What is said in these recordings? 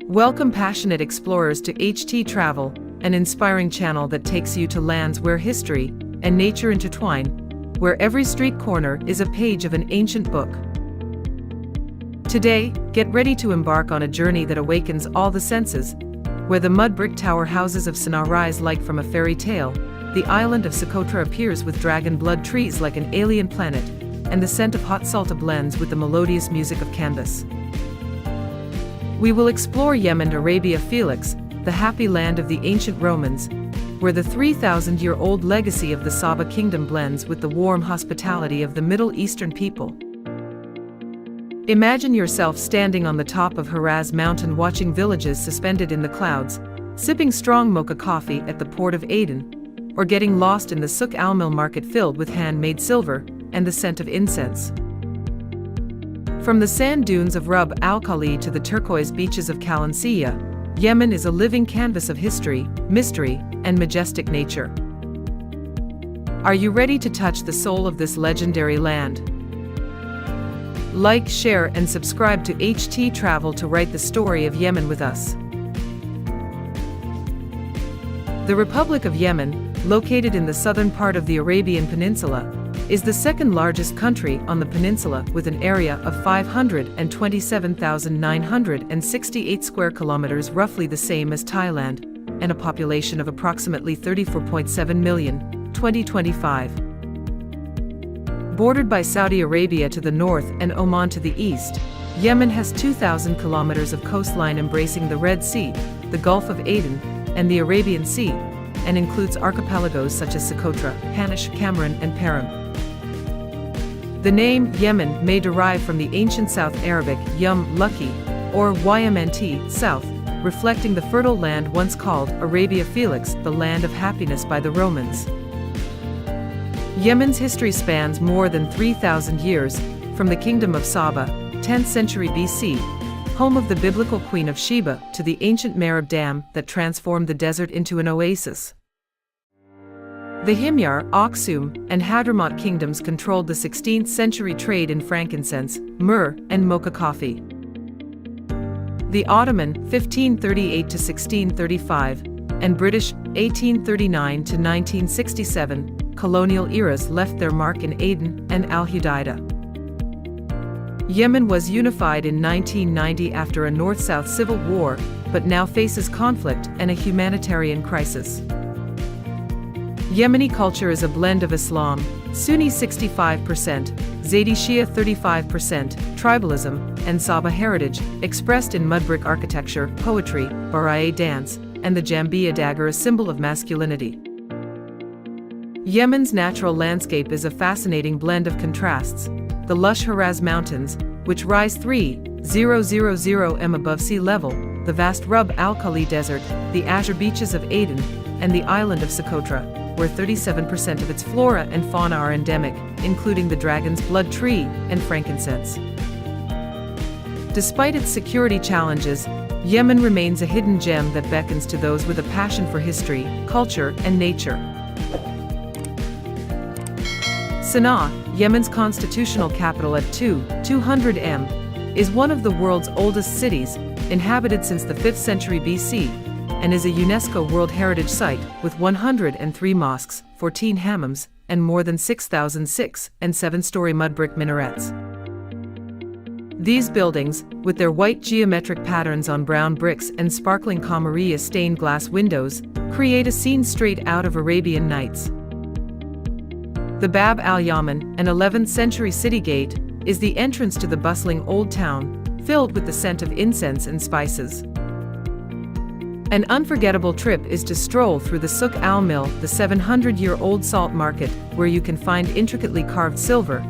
Welcome passionate explorers to httravel, an inspiring channel that takes you to lands where history and nature intertwine, where every street corner is a page of an ancient book. Today, get ready to embark on a journey that awakens all the senses, where the mud brick tower houses of Sana'a rise like from a fairy tale, the island of Socotra appears with dragon blood trees like an alien planet, and the scent of hot salta blends with the melodious music of canvas. We will explore Yemen, Arabia Felix, the happy land of the ancient Romans, where the 3,000-year-old legacy of the Saba kingdom blends with the warm hospitality of the Middle Eastern people. Imagine yourself standing on the top of Haraz Mountain watching villages suspended in the clouds, sipping strong mocha coffee at the port of Aden, or getting lost in the Souk al-Mil market filled with handmade silver and the scent of incense. From the sand dunes of Rub al-Khali to the turquoise beaches of Kalansiya, Yemen is a living canvas of history, mystery, and majestic nature. Are you ready to touch the soul of this legendary land? Like, share, and subscribe to httravel to write the story of Yemen with us. The Republic of Yemen, located in the southern part of the Arabian Peninsula, is the second largest country on the peninsula with an area of 527,968 square kilometers, roughly the same as Thailand, and a population of approximately 34.7 million, 2025. Bordered by Saudi Arabia to the north and Oman to the east, Yemen has 2,000 kilometers of coastline embracing the Red Sea, the Gulf of Aden, and the Arabian Sea, and includes archipelagos such as Socotra, Hanish, Cameron, and Perim. The name Yemen may derive from the ancient South Arabic yum, lucky, or Ymnt, south, reflecting the fertile land once called Arabia Felix, the land of happiness by the Romans. Yemen's history spans more than 3,000 years, from the Kingdom of Saba, 10th century BC, home of the biblical Queen of Sheba, to the ancient Marib Dam that transformed the desert into an oasis. The Himyar, Aksum, and Hadramaut kingdoms controlled the 16th century trade in frankincense, myrrh, and mocha coffee. The Ottoman, 1538 to 1635, and British, 1839 to 1967, colonial eras left their mark in Aden and Al-Hudaydah. Yemen was unified in 1990 after a North-South civil war, but now faces conflict and a humanitarian crisis. Yemeni culture is a blend of Islam, Sunni 65%, Zaydi Shia 35%, tribalism, and Saba heritage, expressed in mudbrick architecture, poetry, baraye dance, and the Jambiya dagger, a symbol of masculinity. Yemen's natural landscape is a fascinating blend of contrasts. The lush Haraz Mountains, which rise 3,000 m above sea level, the vast Rub al-Khali Desert, the azure beaches of Aden, and the island of Socotra, where 37% of its flora and fauna are endemic, including the dragon's blood tree and frankincense. Despite its security challenges, Yemen remains a hidden gem that beckons to those with a passion for history, culture, and nature. Sana'a, Yemen's constitutional capital at 200 m, is one of the world's oldest cities, inhabited since the 5th century BC, and is a UNESCO World Heritage Site with 103 mosques, 14 hammams, and more than 6,006 and 7-story mudbrick minarets. These buildings, with their white geometric patterns on brown bricks and sparkling Camarilla stained glass windows, create a scene straight out of Arabian Nights. The Bab al-Yaman, an 11th century city gate, is the entrance to the bustling old town, filled with the scent of incense and spices. An unforgettable trip is to stroll through the Souk al-Mil, the 700-year-old salt market, where you can find intricately carved silver,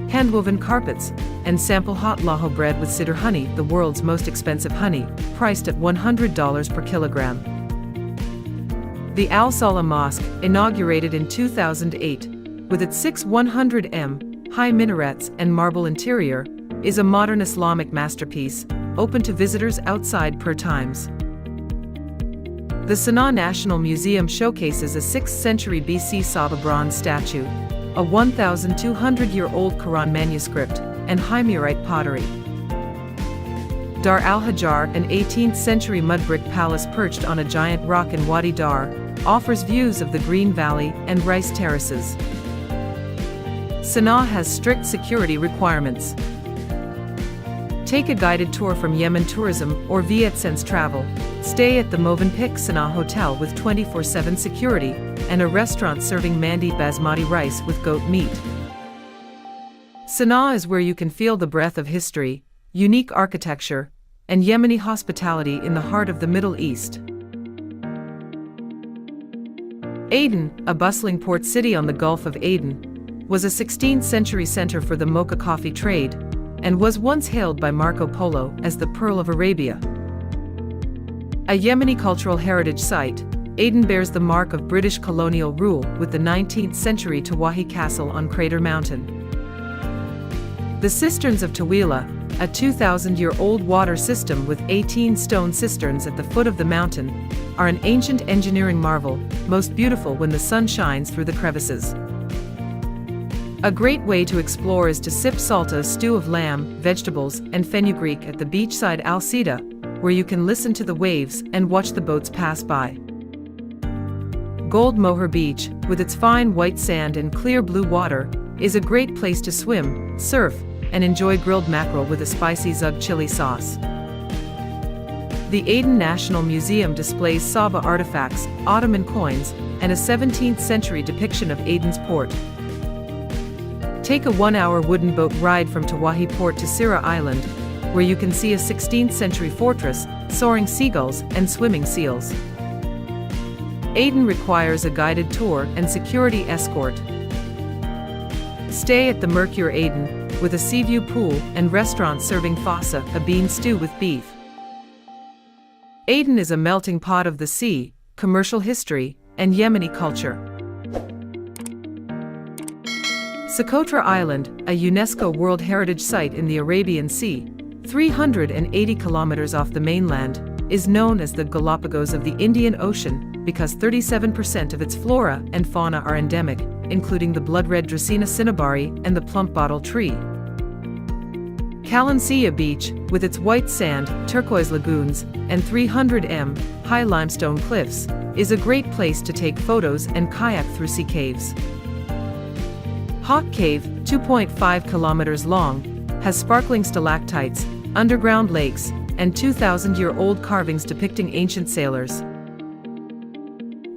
hand-woven carpets, and sample hot laho bread with sidr honey, the world's most expensive honey, priced at $100 per kilogram. The Al-Salah Mosque, inaugurated in 2008, with its 600 m high minarets and marble interior, is a modern Islamic masterpiece, open to visitors outside per times. The Sana'a National Museum showcases a 6th century BC Saba bronze statue, a 1,200-year-old Quran manuscript, and Hymyarite pottery. Dar al-Hajar, an 18th-century mud brick palace perched on a giant rock in Wadi Dar, offers views of the Green Valley and rice terraces. Sana'a has strict security requirements. Take a guided tour from Yemen Tourism or Vietsense Travel. Stay at the Movenpick Sana'a Hotel with 24/7 security and a restaurant serving mandi basmati rice with goat meat. Sana'a is where you can feel the breath of history, unique architecture, and Yemeni hospitality in the heart of the Middle East. Aden, a bustling port city on the Gulf of Aden, was a 16th-century center for the mocha coffee trade, and was once hailed by Marco Polo as the Pearl of Arabia. A Yemeni cultural heritage site, Aden bears the mark of British colonial rule with the 19th-century Tawahi Castle on Crater Mountain. The cisterns of Tawila, a 2,000-year-old water system with 18 stone cisterns at the foot of the mountain, are an ancient engineering marvel, most beautiful when the sun shines through the crevices. A great way to explore is to sip salta, stew of lamb, vegetables, and fenugreek at the beachside Al Sida, where you can listen to the waves and watch the boats pass by. Gold Moher Beach, with its fine white sand and clear blue water, is a great place to swim, surf, and enjoy grilled mackerel with a spicy zug chili sauce. The Aden National Museum displays Saba artifacts, Ottoman coins, and a 17th-century depiction of Aden's port. Take a 1-hour wooden boat ride from Tawahi Port to Sira Island, where you can see a 16th-century fortress, soaring seagulls, and swimming seals. Aden requires a guided tour and security escort. Stay at the Mercure Aden, with a seaview pool and restaurant serving fasa, a bean stew with beef. Aden is a melting pot of the sea, commercial history, and Yemeni culture. Socotra Island, a UNESCO World Heritage Site in the Arabian Sea, 380 kilometers off the mainland, is known as the Galapagos of the Indian Ocean because 37% of its flora and fauna are endemic, including the blood-red Dracaena cinnamari and the plump bottle tree. Kalansia Beach, with its white sand, turquoise lagoons, and 300 m high limestone cliffs, is a great place to take photos and kayak through sea caves. Hawk Cave, 2.5 kilometers long, has sparkling stalactites, underground lakes, and 2,000-year-old carvings depicting ancient sailors.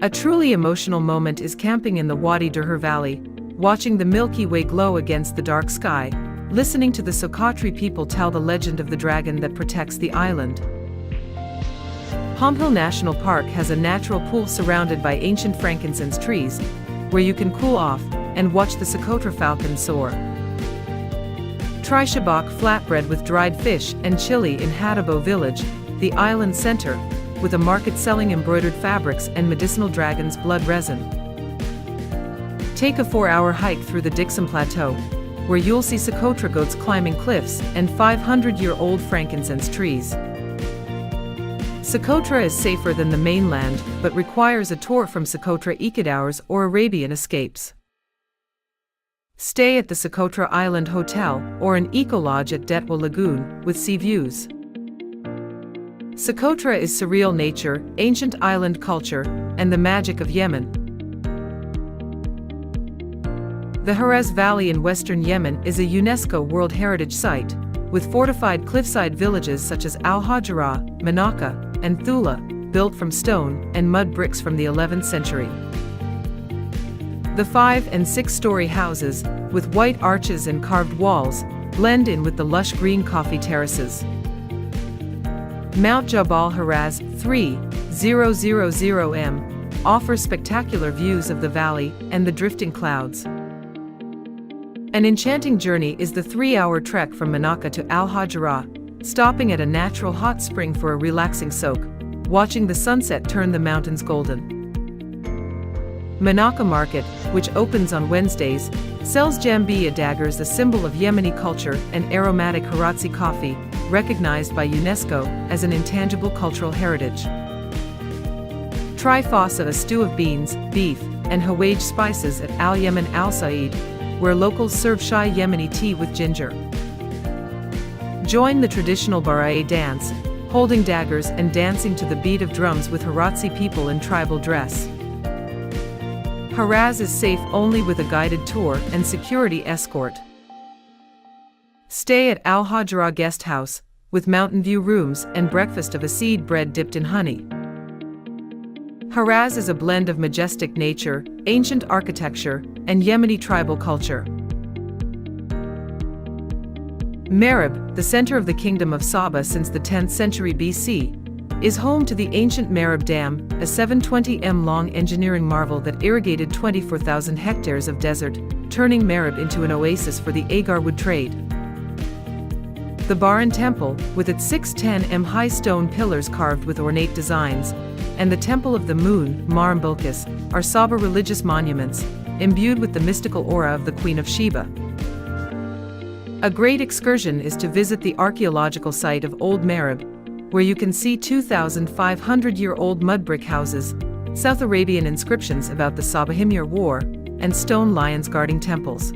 A truly emotional moment is camping in the Wadi Durhur Valley, watching the Milky Way glow against the dark sky, listening to the Socotri people tell the legend of the dragon that protects the island. Palmhill National Park has a natural pool surrounded by ancient frankincense trees, where you can cool off and watch the Socotra falcon soar. Try shabak flatbread with dried fish and chili in Hadabo Village, the island center, with a market selling embroidered fabrics and medicinal dragon's blood resin. Take a 4-hour hike through the Dixon Plateau, where you'll see Socotra goats climbing cliffs and 500-year-old frankincense trees. Socotra is safer than the mainland, but requires a tour from Socotra Ecodours or Arabian Escapes. Stay at the Socotra Island Hotel or an eco-lodge at Detwa Lagoon with sea views. Socotra is surreal nature, ancient island culture, and the magic of Yemen. The Harez Valley in western Yemen is a UNESCO World Heritage Site, with fortified cliffside villages such as Al-Hajra, Manaka, and Thula, built from stone and mud bricks from the 11th century. The 5- and 6-story houses, with white arches and carved walls, blend in with the lush green coffee terraces. Mount Jabal Haraz, 3,000 m, offers spectacular views of the valley and the drifting clouds. An enchanting journey is the 3-hour trek from Manaka to Al-Hajra, stopping at a natural hot spring for a relaxing soak, watching the sunset turn the mountains golden. Manaka Market, which opens on Wednesdays, sells jambia daggers, a symbol of Yemeni culture, and aromatic Haratsi coffee, recognized by UNESCO as an intangible cultural heritage. Try fasa, a stew of beans, beef, and Hawaj spices at Al Yemen Al Said, where locals serve Shai Yemeni tea with ginger. Join the traditional Baraye dance, holding daggers and dancing to the beat of drums with Heratsi people in tribal dress. Haraz is safe only with a guided tour and security escort. Stay at Al Hajra Guest House, with mountain view rooms and breakfast of aseed bread dipped in honey. Haraz is a blend of majestic nature, ancient architecture, and Yemeni tribal culture. Marib, the center of the Kingdom of Saba since the 10th century BC, is home to the ancient Marib Dam, a 720-m-long engineering marvel that irrigated 24,000 hectares of desert, turning Marib into an oasis for the agar wood trade. The Baran Temple, with its 610-m high stone pillars carved with ornate designs, and the Temple of the Moon, Maram Bilqis, are Saba religious monuments, imbued with the mystical aura of the Queen of Sheba. A great excursion is to visit the archaeological site of Old Marib, where you can see 2,500-year-old mud brick houses, South Arabian inscriptions about the Sabahimyar War, and stone lions guarding temples.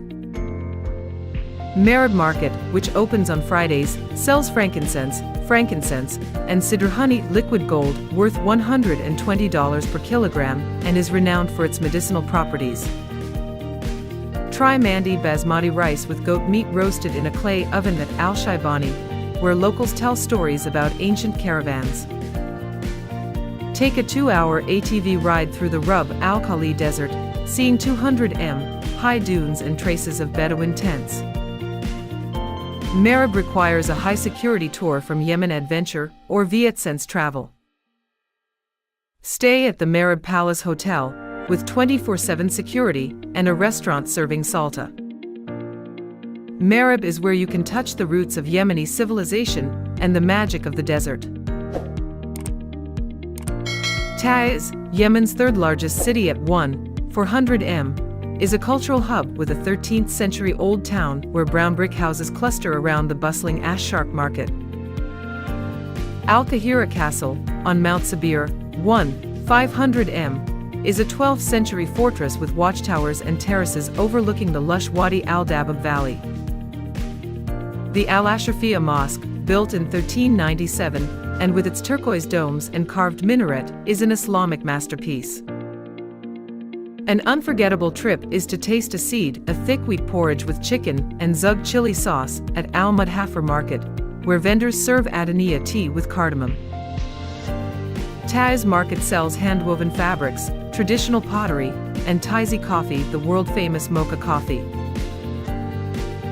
Marib Market, which opens on Fridays, sells frankincense, and Sidr honey, liquid gold, worth $120 per kilogram, and is renowned for its medicinal properties. Try mandi basmati rice with goat meat roasted in a clay oven at Al Shaibani, where locals tell stories about ancient caravans. Take a 2-hour ATV ride through the Rub Al Khali Desert, seeing 200-m high dunes and traces of Bedouin tents. Marib requires a high-security tour from Yemen Adventure or Vietsense Travel. Stay at the Marib Palace Hotel, with 24/7 security and a restaurant serving salta. Marib is where you can touch the roots of Yemeni civilization and the magic of the desert. Taiz, Yemen's third-largest city at 1,400 m, is a cultural hub with a 13th-century old town where brown brick houses cluster around the bustling Ash-Shark market. Al-Kahira Castle, on Mount Sabir, 1,500 m, is a 12th century fortress with watchtowers and terraces overlooking the lush Wadi al-Dabab Valley. The Al-Ashrafiyya Mosque, built in 1397, and with its turquoise domes and carved minaret, is an Islamic masterpiece. An unforgettable trip is to taste aseed, a thick wheat porridge with chicken and zug chili sauce, at Al-Mudhafar Market, where vendors serve adaniya tea with cardamom. Taiz Market sells hand-woven fabrics, traditional pottery, and Taizi coffee, the world-famous mocha coffee.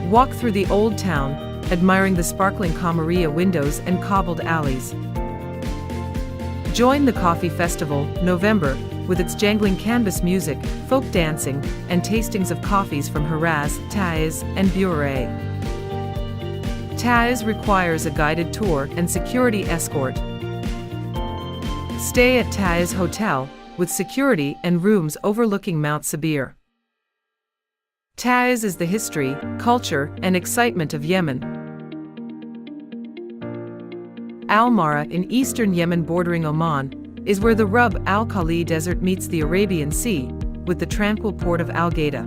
Walk through the old town, admiring the sparkling Kamaria windows and cobbled alleys. Join the Coffee Festival, November, with its jangling canvas music, folk dancing, and tastings of coffees from Haraz, Taiz, and Bure. Taiz requires a guided tour and security escort. Stay at Taiz Hotel, with security and rooms overlooking Mount Sabir. Taiz is the history, culture, and excitement of Yemen. Al-Mara, in eastern Yemen bordering Oman, is where the Rub Al Khali Desert meets the Arabian Sea, with the tranquil port of Al-Gaida.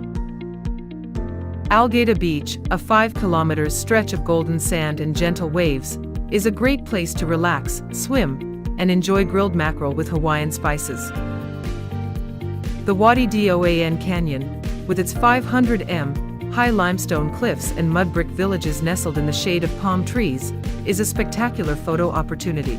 Al-Gaida Beach, a 5-kilometer stretch of golden sand and gentle waves, is a great place to relax, swim, and enjoy grilled mackerel with Hawaiian spices. The Wadi Doan Canyon, with its 500 m high limestone cliffs and mud brick villages nestled in the shade of palm trees, is a spectacular photo opportunity.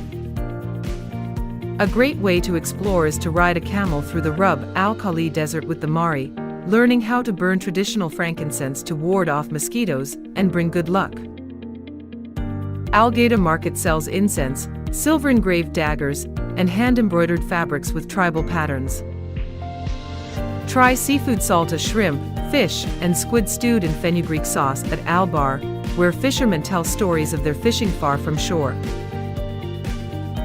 A great way to explore is to ride a camel through the Rub Al Khali Desert with the Mari, learning how to burn traditional frankincense to ward off mosquitoes and bring good luck. Al-Gaida Market sells incense, silver-engraved daggers, and hand-embroidered fabrics with tribal patterns. Try seafood salta, shrimp, fish, and squid stewed in fenugreek sauce at Al-Bar, where fishermen tell stories of their fishing far from shore.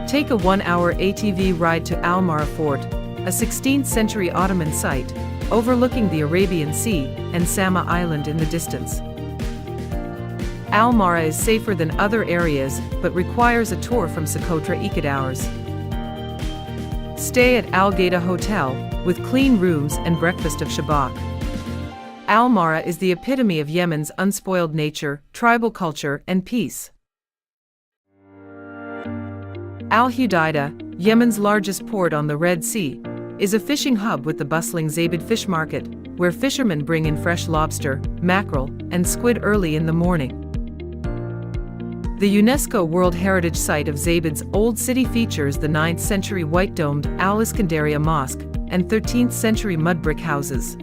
Take a 1-hour ATV ride to Al-Mara Fort, a 16th-century Ottoman site, overlooking the Arabian Sea and Sama Island in the distance. Al-Mara is safer than other areas, but requires a tour from Socotra Ecohours. Stay at Al-Gaida Hotel, with clean rooms and breakfast of shabak. Al-Mara is the epitome of Yemen's unspoiled nature, tribal culture, and peace. Al Hudaida, Yemen's largest port on the Red Sea, is a fishing hub with the bustling Zaibid fish market, where fishermen bring in fresh lobster, mackerel, and squid early in the morning. The UNESCO World Heritage Site of Zaibid's Old City features the 9th century white-domed Al-Iskandaria Mosque and 13th century mud brick houses.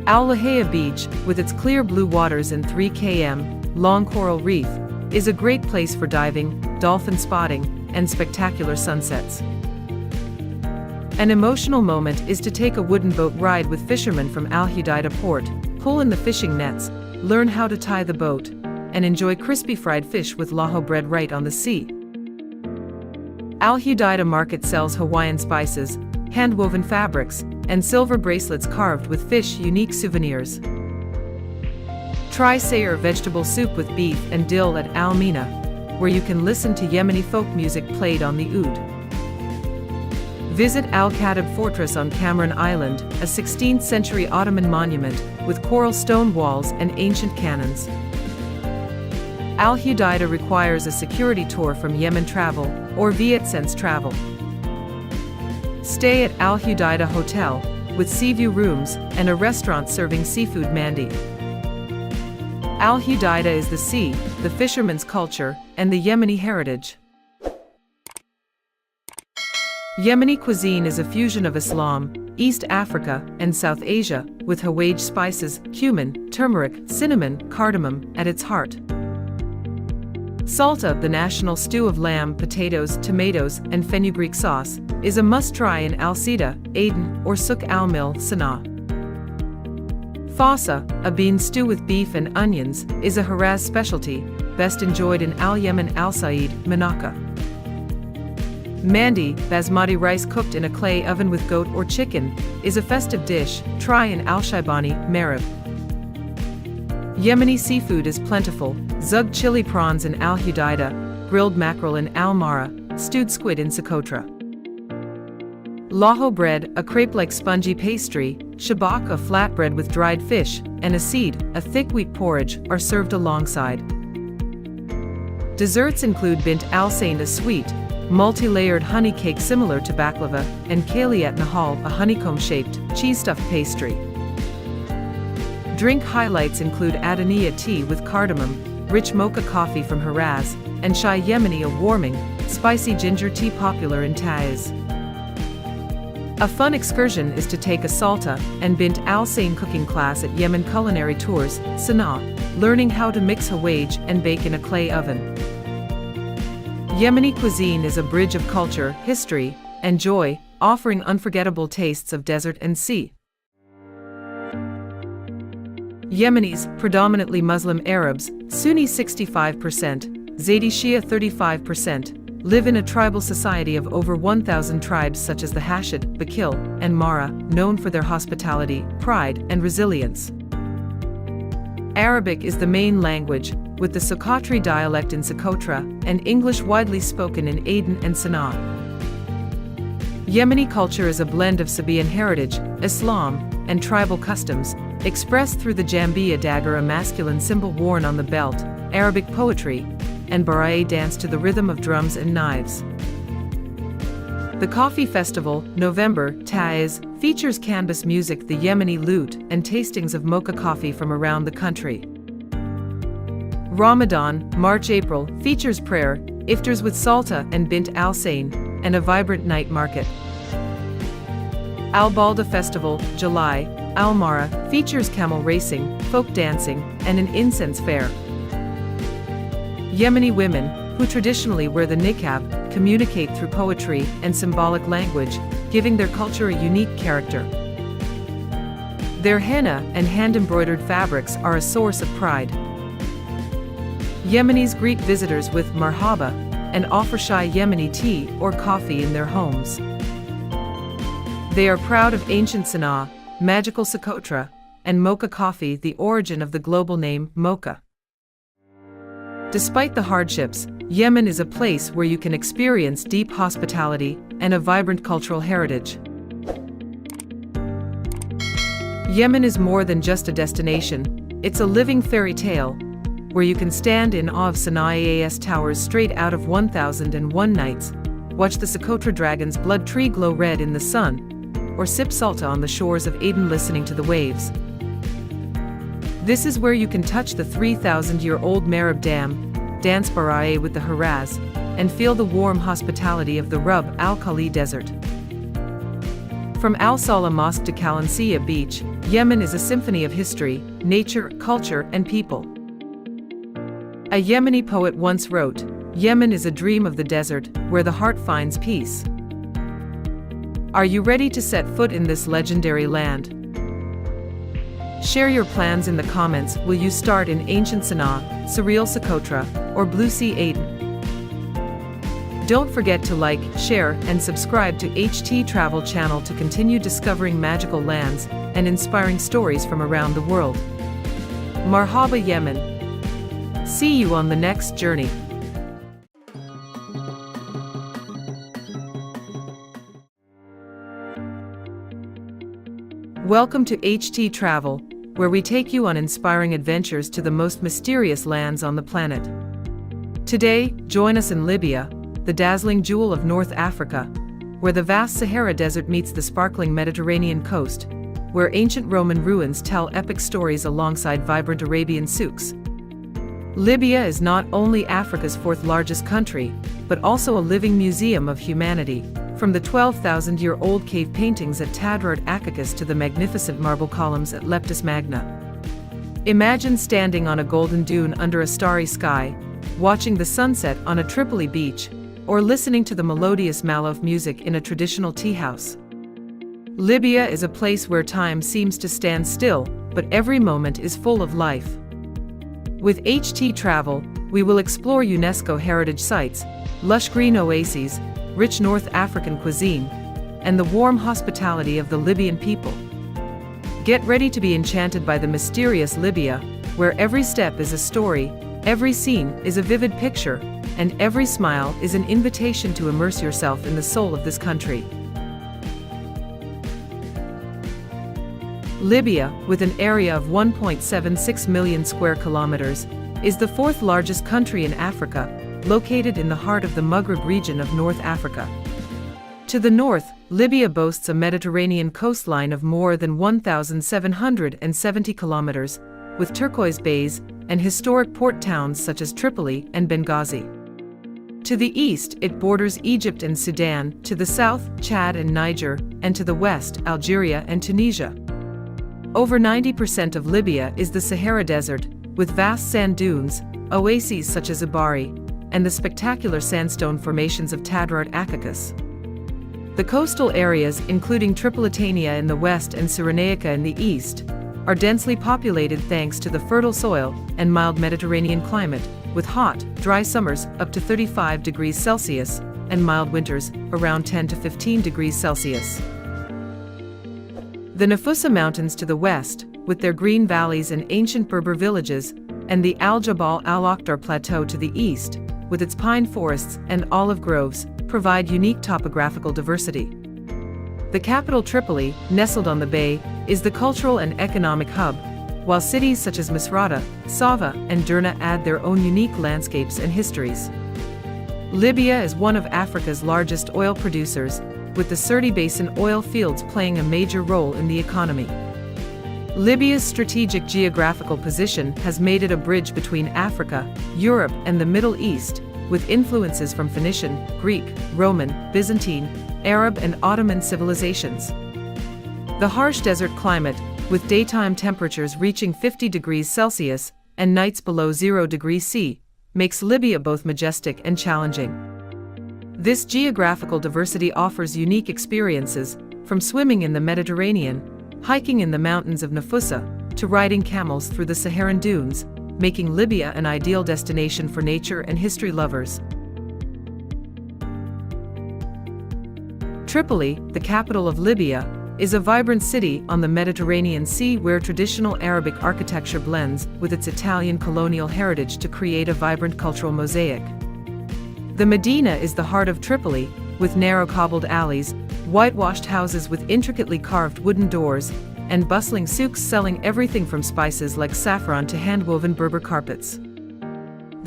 Al Lahaya Beach, with its clear blue waters and 3 km long coral reef, is a great place for diving, dolphin spotting, and spectacular sunsets. An emotional moment is to take a wooden boat ride with fishermen from Al Hudaida port, pull in the fishing nets, learn how to tie the boat, and enjoy crispy fried fish with laho bread right on the sea. Al Hudaida Market sells Hawaiian spices, hand-woven fabrics, and silver bracelets carved with fish-unique souvenirs. Try Sayur vegetable soup with beef and dill at Al Mina, where you can listen to Yemeni folk music played on the oud. Visit Al Khatib Fortress on Cameron Island, a 16th century Ottoman monument with coral stone walls and ancient cannons. Al Hudaida requires a security tour from Yemen Travel or Vietsense Travel. Stay at Al Hudaida Hotel, with seaview rooms and a restaurant serving seafood mandi. Al Hudaida is the sea, the fisherman's culture, and the Yemeni heritage. Yemeni cuisine is a fusion of Islam, East Africa, and South Asia, with Hawaj spices, cumin, turmeric, cinnamon, cardamom at its heart. Salta, the national stew of lamb, potatoes, tomatoes, and fenugreek sauce, is a must-try in Al Sida, Aden, or Souk Al Mil, Sana'a. Fasa, a bean stew with beef and onions, is a Hiraz specialty, best enjoyed in Al Yemen Al Said, Manaka. Mandi, basmati rice cooked in a clay oven with goat or chicken, is a festive dish, try in Al Shaibani, Marib. Yemeni seafood is plentiful, zug chili prawns in Al Hudaida, grilled mackerel in Al Mara, stewed squid in Socotra. Laho bread, a crepe-like spongy pastry, shabak, a flatbread with dried fish, and asid, a thick wheat porridge, are served alongside. Desserts include bint al-sain, a sweet, multi-layered honey cake similar to baklava, and kaliat nahal, a honeycomb-shaped, cheese-stuffed pastry. Drink highlights include Adaniya tea with cardamom, rich mocha coffee from Hiraz, and Chai Yemeni, a warming, spicy ginger tea popular in Taiz. A fun excursion is to take a Salta and Bint al-Sain cooking class at Yemen Culinary Tours, Sana'a, learning how to mix hawaj and bake in a clay oven. Yemeni cuisine is a bridge of culture, history, and joy, offering unforgettable tastes of desert and sea. Yemenis, predominantly Muslim Arabs, Sunni 65%, Zaydi Shia 35%, live in a tribal society of over 1,000 tribes such as the Hashid, Bakil, and Mara, known for their hospitality, pride, and resilience. Arabic is the main language, with the Socotri dialect in Socotra, and English widely spoken in Aden and Sana'a. Yemeni culture is a blend of Sabaean heritage, Islam, and tribal customs, expressed through the Jambiya dagger, a masculine symbol worn on the belt, Arabic poetry, and Baraye dance to the rhythm of drums and knives. The Coffee Festival, November, Taiz, features canvas music, the Yemeni lute, and tastings of mocha coffee from around the country. Ramadan, March-April, features prayer, iftars with Salta and Bint al-Sain, and a vibrant night market. Al-Balda Festival, July, Al-Mara, features camel racing, folk dancing, and an incense fair. Yemeni women, who traditionally wear the niqab, communicate through poetry and symbolic language, giving their culture a unique character. Their henna and hand-embroidered fabrics are a source of pride. Yemenis greet visitors with marhaba and offer Chai Yemeni tea or coffee in their homes. They are proud of ancient Sana'a, magical Socotra, and mocha coffee, the origin of the global name mocha. Despite the hardships, Yemen is a place where you can experience deep hospitality and a vibrant cultural heritage. Yemen is more than just a destination, it's a living fairy tale, where you can stand in awe of Sana'i's towers straight out of 1001 Nights, watch the Socotra Dragon's blood tree glow red in the sun, or sip salta on the shores of Aden listening to the waves. This is where you can touch the 3,000-year-old Marib Dam, dance Baraye with the Haraz, and feel the warm hospitality of the Rub al-Khali Desert. From Al Salah Mosque to Kalansia Beach, Yemen is a symphony of history, nature, culture, and people. A Yemeni poet once wrote, "Yemen is a dream of the desert, where the heart finds peace." Are you ready to set foot in this legendary land? Share your plans in the comments. Will you start in ancient Sana'a, surreal Socotra, or Blue Sea Aden? Don't forget to like, share, and subscribe to httravel channel to continue discovering magical lands and inspiring stories from around the world. Marhaba Yemen. See you on the next journey. Welcome to httravel, where we take you on inspiring adventures to the most mysterious lands on the planet. Today, join us in Libya, the dazzling jewel of North Africa, where the vast Sahara Desert meets the sparkling Mediterranean coast, where ancient Roman ruins tell epic stories alongside vibrant Arabian souks. Libya is not only Africa's fourth largest country, but also a living museum of humanity, from the 12,000-year-old cave paintings at Tadrart Akakis to the magnificent marble columns at Leptis Magna. Imagine standing on a golden dune under a starry sky, watching the sunset on a Tripoli beach, or listening to the melodious Malouf music in a traditional tea house. Libya is a place where time seems to stand still, but every moment is full of life. With httravel, we will explore UNESCO heritage sites, lush green oases, rich North African cuisine, and the warm hospitality of the Libyan people. Get ready to be enchanted by the mysterious Libya, where every step is a story, every scene is a vivid picture, and every smile is an invitation to immerse yourself in the soul of this country. Libya, with an area of 1.76 million square kilometers, is the fourth largest country in Africa, located in the heart of the Maghreb region of North Africa. To the north, Libya boasts a Mediterranean coastline of more than 1,770 kilometers, with turquoise bays and historic port towns such as Tripoli and Benghazi. To the east, it borders Egypt and Sudan, to the south, Chad and Niger, and to the west, Algeria and Tunisia. Over 90% of Libya is the Sahara Desert, with vast sand dunes, oases such as Ubari, and the spectacular sandstone formations of Tadrart Akakis. The coastal areas, including Tripolitania in the west and Cyrenaica in the east, are densely populated thanks to the fertile soil and mild Mediterranean climate, with hot, dry summers up to 35 degrees Celsius and mild winters around 10 to 15 degrees Celsius. The Nafusa Mountains to the west, with their green valleys and ancient Berber villages, and the Al Jabal Al Akhtar Plateau to the east, with its pine forests and olive groves, provide unique topographical diversity. The capital Tripoli, nestled on the bay, is the cultural and economic hub, while cities such as Misrata, Sava, and Derna add their own unique landscapes and histories. Libya is one of Africa's largest oil producers, with the Sirte Basin oil fields playing a major role in the economy. Libya's strategic geographical position has made it a bridge between Africa, Europe, and the Middle East, with influences from Phoenician, Greek, Roman, Byzantine, Arab, and Ottoman civilizations. The harsh desert climate, with daytime temperatures reaching 50 degrees Celsius and nights below 0 degrees C, makes Libya both majestic and challenging. This geographical diversity offers unique experiences, from swimming in the Mediterranean, hiking in the mountains of Nafusa, to riding camels through the Saharan dunes, making Libya an ideal destination for nature and history lovers. Tripoli, the capital of Libya, is a vibrant city on the Mediterranean Sea where traditional Arabic architecture blends with its Italian colonial heritage to create a vibrant cultural mosaic. The Medina is the heart of Tripoli, with narrow cobbled alleys, whitewashed houses with intricately carved wooden doors, and bustling souks selling everything from spices like saffron to hand-woven Berber carpets.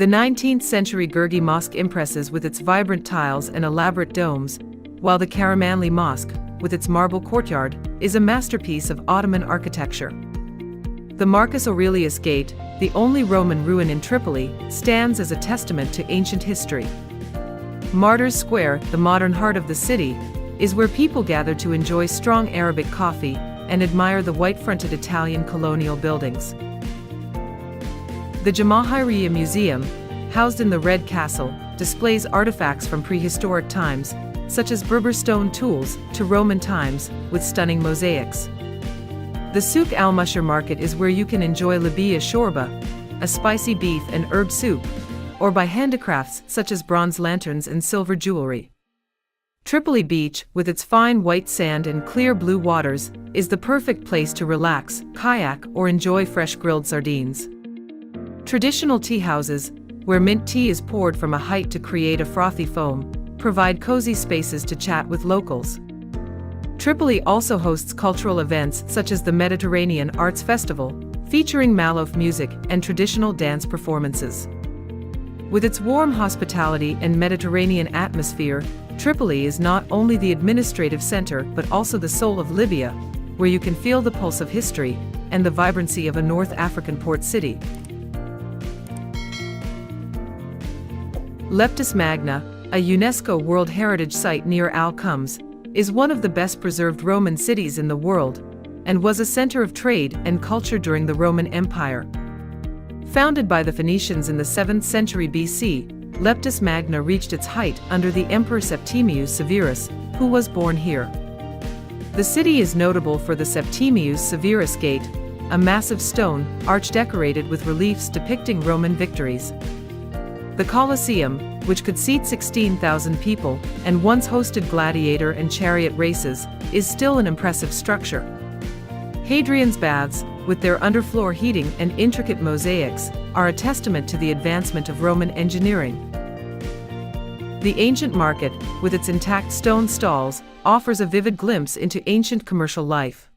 The 19th century Gurgi Mosque impresses with its vibrant tiles and elaborate domes, while the Karamanli Mosque, with its marble courtyard, is a masterpiece of Ottoman architecture. The Marcus Aurelius Gate, the only Roman ruin in Tripoli, stands as a testament to ancient history. Martyrs Square, the modern heart of the city, is where people gather to enjoy strong Arabic coffee and admire the white-fronted Italian colonial buildings. The Jamahiriya Museum, housed in the Red Castle, displays artifacts from prehistoric times, such as Berber stone tools, to Roman times, with stunning mosaics. The Souk al-Mushar market is where you can enjoy labia shorba, a spicy beef and herb soup, or buy handicrafts such as bronze lanterns and silver jewelry. Tripoli Beach, with its fine white sand and clear blue waters, is the perfect place to relax, kayak, or enjoy fresh grilled sardines. Traditional tea houses, where mint tea is poured from a height to create a frothy foam, provide cozy spaces to chat with locals. Tripoli also hosts cultural events such as the Mediterranean Arts Festival, featuring Malouf music and traditional dance performances. With its warm hospitality and Mediterranean atmosphere, Tripoli is not only the administrative center but also the soul of Libya, where you can feel the pulse of history and the vibrancy of a North African port city. Leptis Magna, a UNESCO World Heritage Site near Al-Khums, is one of the best-preserved Roman cities in the world, and was a center of trade and culture during the Roman Empire. Founded by the Phoenicians in the 7th century BC, Leptis Magna reached its height under the Emperor Septimius Severus, who was born here. The city is notable for the Septimius Severus Gate, a massive stone arch decorated with reliefs depicting Roman victories. The Colosseum, which could seat 16,000 people and once hosted gladiator and chariot races, is still an impressive structure. Hadrian's Baths, with their underfloor heating and intricate mosaics, are a testament to the advancement of Roman engineering. The ancient market, with its intact stone stalls, offers a vivid glimpse into ancient commercial life.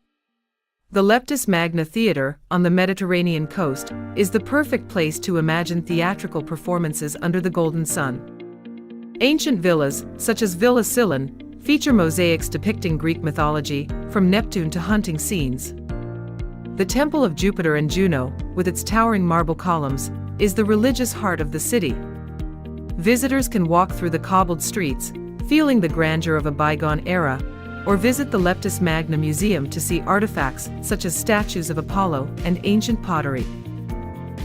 The Leptis Magna Theatre, on the Mediterranean coast, is the perfect place to imagine theatrical performances under the golden sun. Ancient villas, such as Villa Sillon, feature mosaics depicting Greek mythology, from Neptune to hunting scenes. The Temple of Jupiter and Juno, with its towering marble columns, is the religious heart of the city. Visitors can walk through the cobbled streets, feeling the grandeur of a bygone era, or visit the Leptis Magna Museum to see artifacts such as statues of Apollo and ancient pottery.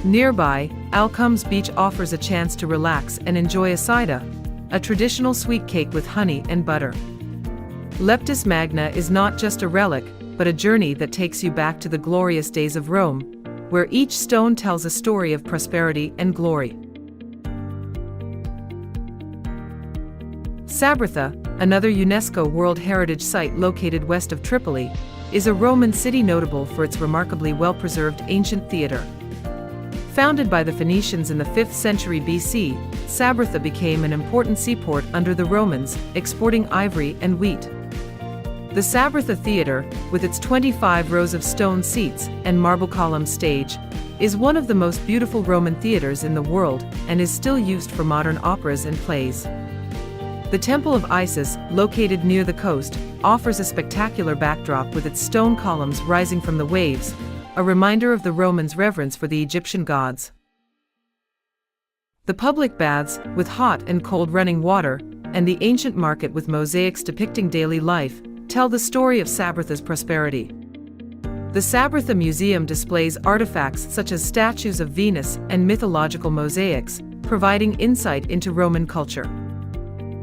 Nearby, Al-Khums Beach offers a chance to relax and enjoy a saida, a traditional sweet cake with honey and butter. Leptis Magna is not just a relic, but a journey that takes you back to the glorious days of Rome, where each stone tells a story of prosperity and glory. Sabratha, another UNESCO World Heritage Site located west of Tripoli, is a Roman city notable for its remarkably well-preserved ancient theatre. Founded by the Phoenicians in the 5th century BC, Sabratha became an important seaport under the Romans, exporting ivory and wheat. The Sabratha Theatre, with its 25 rows of stone seats and marble column stage, is one of the most beautiful Roman theatres in the world and is still used for modern operas and plays. The Temple of Isis, located near the coast, offers a spectacular backdrop with its stone columns rising from the waves, a reminder of the Romans' reverence for the Egyptian gods. The public baths, with hot and cold running water, and the ancient market with mosaics depicting daily life, tell the story of Sabratha's prosperity. The Sabratha Museum displays artifacts such as statues of Venus and mythological mosaics, providing insight into Roman culture.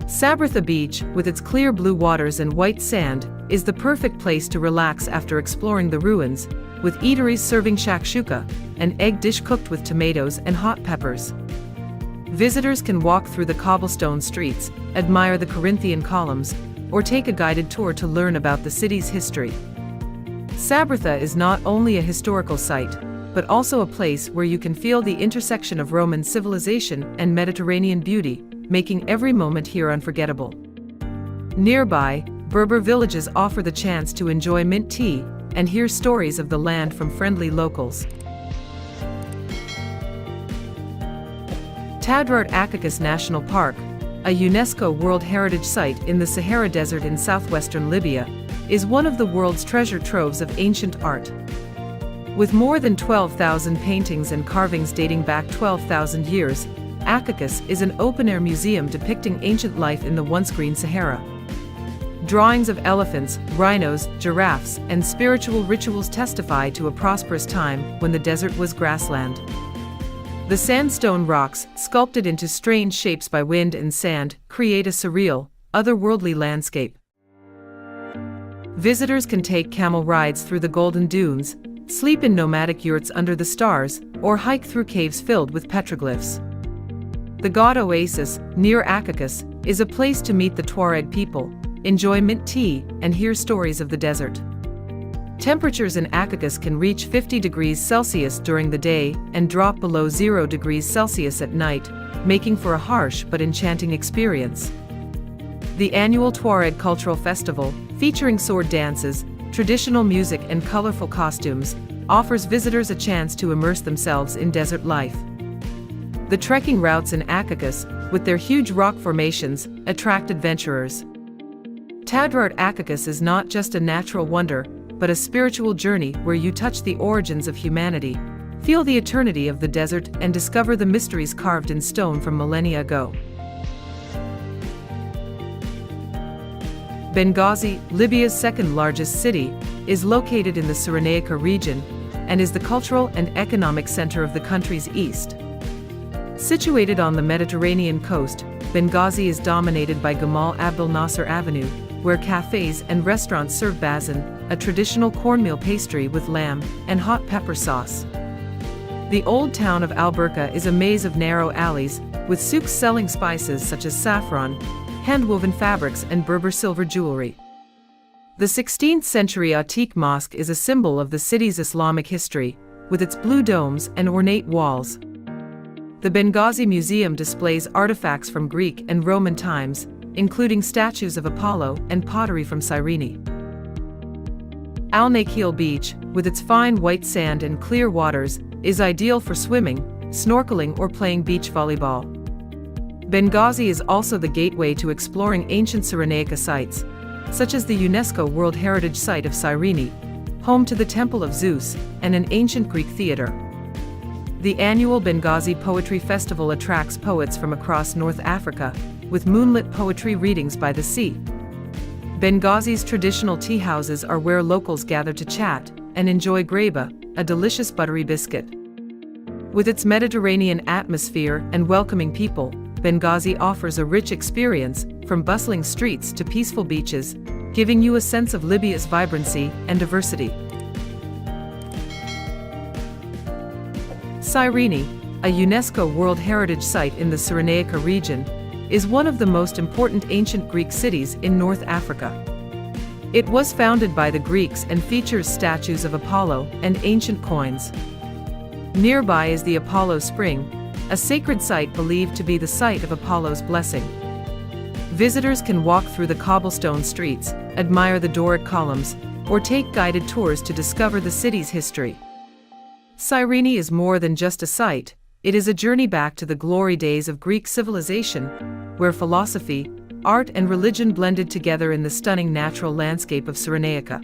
Sabratha Beach, with its clear blue waters and white sand, is the perfect place to relax after exploring the ruins, with eateries serving shakshuka, an egg dish cooked with tomatoes and hot peppers. Visitors can walk through the cobblestone streets, admire the Corinthian columns, or take a guided tour to learn about the city's history. Sabratha is not only a historical site, but also a place where you can feel the intersection of Roman civilization and Mediterranean beauty, making every moment here unforgettable. Nearby, Berber villages offer the chance to enjoy mint tea and hear stories of the land from friendly locals. Tadrart Akakis National Park, a UNESCO World Heritage Site in the Sahara Desert in southwestern Libya, is one of the world's treasure troves of ancient art. With more than 12,000 paintings and carvings dating back 12,000 years, Akakis is an open-air museum depicting ancient life in the once green Sahara. Drawings of elephants, rhinos, giraffes, and spiritual rituals testify to a prosperous time when the desert was grassland. The sandstone rocks, sculpted into strange shapes by wind and sand, create a surreal, otherworldly landscape. Visitors can take camel rides through the golden dunes, sleep in nomadic yurts under the stars, or hike through caves filled with petroglyphs. The God Oasis, near Akakis, is a place to meet the Tuareg people, enjoy mint tea, and hear stories of the desert. Temperatures in Akakis can reach 50 degrees Celsius during the day and drop below 0 degrees Celsius at night, making for a harsh but enchanting experience. The annual Tuareg Cultural Festival, featuring sword dances, traditional music and colorful costumes, offers visitors a chance to immerse themselves in desert life. The trekking routes in Akakis, with their huge rock formations, attract adventurers. Tadrart Akakis is not just a natural wonder, but a spiritual journey where you touch the origins of humanity, feel the eternity of the desert, and discover the mysteries carved in stone from millennia ago. Benghazi, Libya's second-largest city, is located in the Cyrenaica region and is the cultural and economic center of the country's east. Situated on the Mediterranean coast, Benghazi is dominated by Gamal Abdel Nasser Avenue, where cafes and restaurants serve bazin, a traditional cornmeal pastry with lamb and hot pepper sauce. The old town of Alburqa is a maze of narrow alleys, with souks selling spices such as saffron, hand-woven fabrics and Berber silver jewelry. The 16th-century Atiq Mosque is a symbol of the city's Islamic history, with its blue domes and ornate walls. The Benghazi Museum displays artifacts from Greek and Roman times, including statues of Apollo and pottery from Cyrene. Al-Nakhil Beach, with its fine white sand and clear waters, is ideal for swimming, snorkeling or playing beach volleyball. Benghazi is also the gateway to exploring ancient Cyrenaica sites, such as the UNESCO World Heritage Site of Cyrene, home to the Temple of Zeus, and an ancient Greek theater. The annual Benghazi Poetry Festival attracts poets from across North Africa, with moonlit poetry readings by the sea. Benghazi's traditional tea houses are where locals gather to chat and enjoy greba, a delicious buttery biscuit. With its Mediterranean atmosphere and welcoming people, Benghazi offers a rich experience, from bustling streets to peaceful beaches, giving you a sense of Libya's vibrancy and diversity. Cyrene, a UNESCO World Heritage Site in the Cyrenaica region, is one of the most important ancient Greek cities in North Africa. It was founded by the Greeks and features statues of Apollo and ancient coins. Nearby is the Apollo Spring, a sacred site believed to be the site of Apollo's blessing. Visitors can walk through the cobblestone streets, admire the Doric columns, or take guided tours to discover the city's history. Cyrene is more than just a site. It is a journey back to the glory days of Greek civilization, where philosophy, art and religion blended together in the stunning natural landscape of Cyrenaica.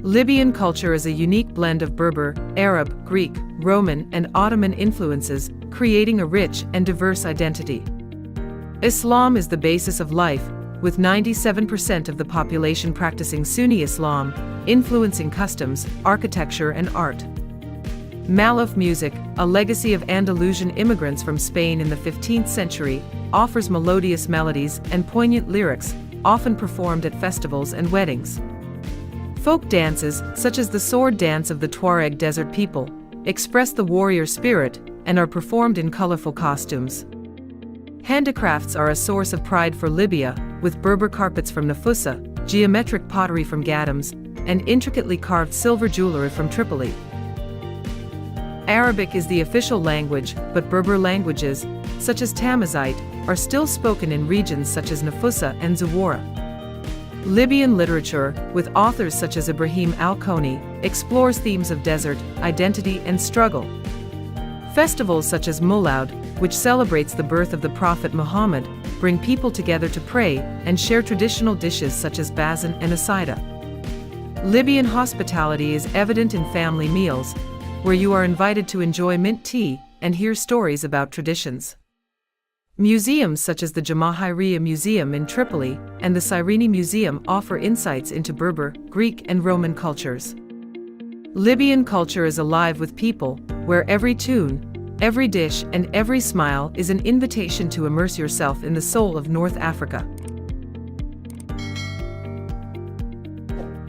Libyan culture is a unique blend of Berber, Arab, Greek, Roman and Ottoman influences, creating a rich and diverse identity. Islam is the basis of life, with 97% of the population practicing Sunni Islam, influencing customs, architecture and art. Maluf music, a legacy of Andalusian immigrants from Spain in the 15th century, offers melodious melodies and poignant lyrics, often performed at festivals and weddings. Folk dances, such as the sword dance of the Tuareg desert people, express the warrior spirit and are performed in colorful costumes. Handicrafts are a source of pride for Libya, with Berber carpets from Nafusa, geometric pottery from Gadams, and intricately carved silver jewelry from Tripoli. Arabic is the official language, but Berber languages, such as Tamazight, are still spoken in regions such as Nafusa and Zawara. Libyan literature, with authors such as Ibrahim al-Koni, explores themes of desert, identity and struggle. Festivals such as Mawlid, which celebrates the birth of the Prophet Muhammad, bring people together to pray and share traditional dishes such as bazan and asida. Libyan hospitality is evident in family meals, where you are invited to enjoy mint tea and hear stories about traditions. Museums such as the Jamahiriya Museum in Tripoli and the Cyrene Museum offer insights into Berber, Greek and Roman cultures. Libyan culture is alive with people, where every tune, every dish and every smile is an invitation to immerse yourself in the soul of North Africa.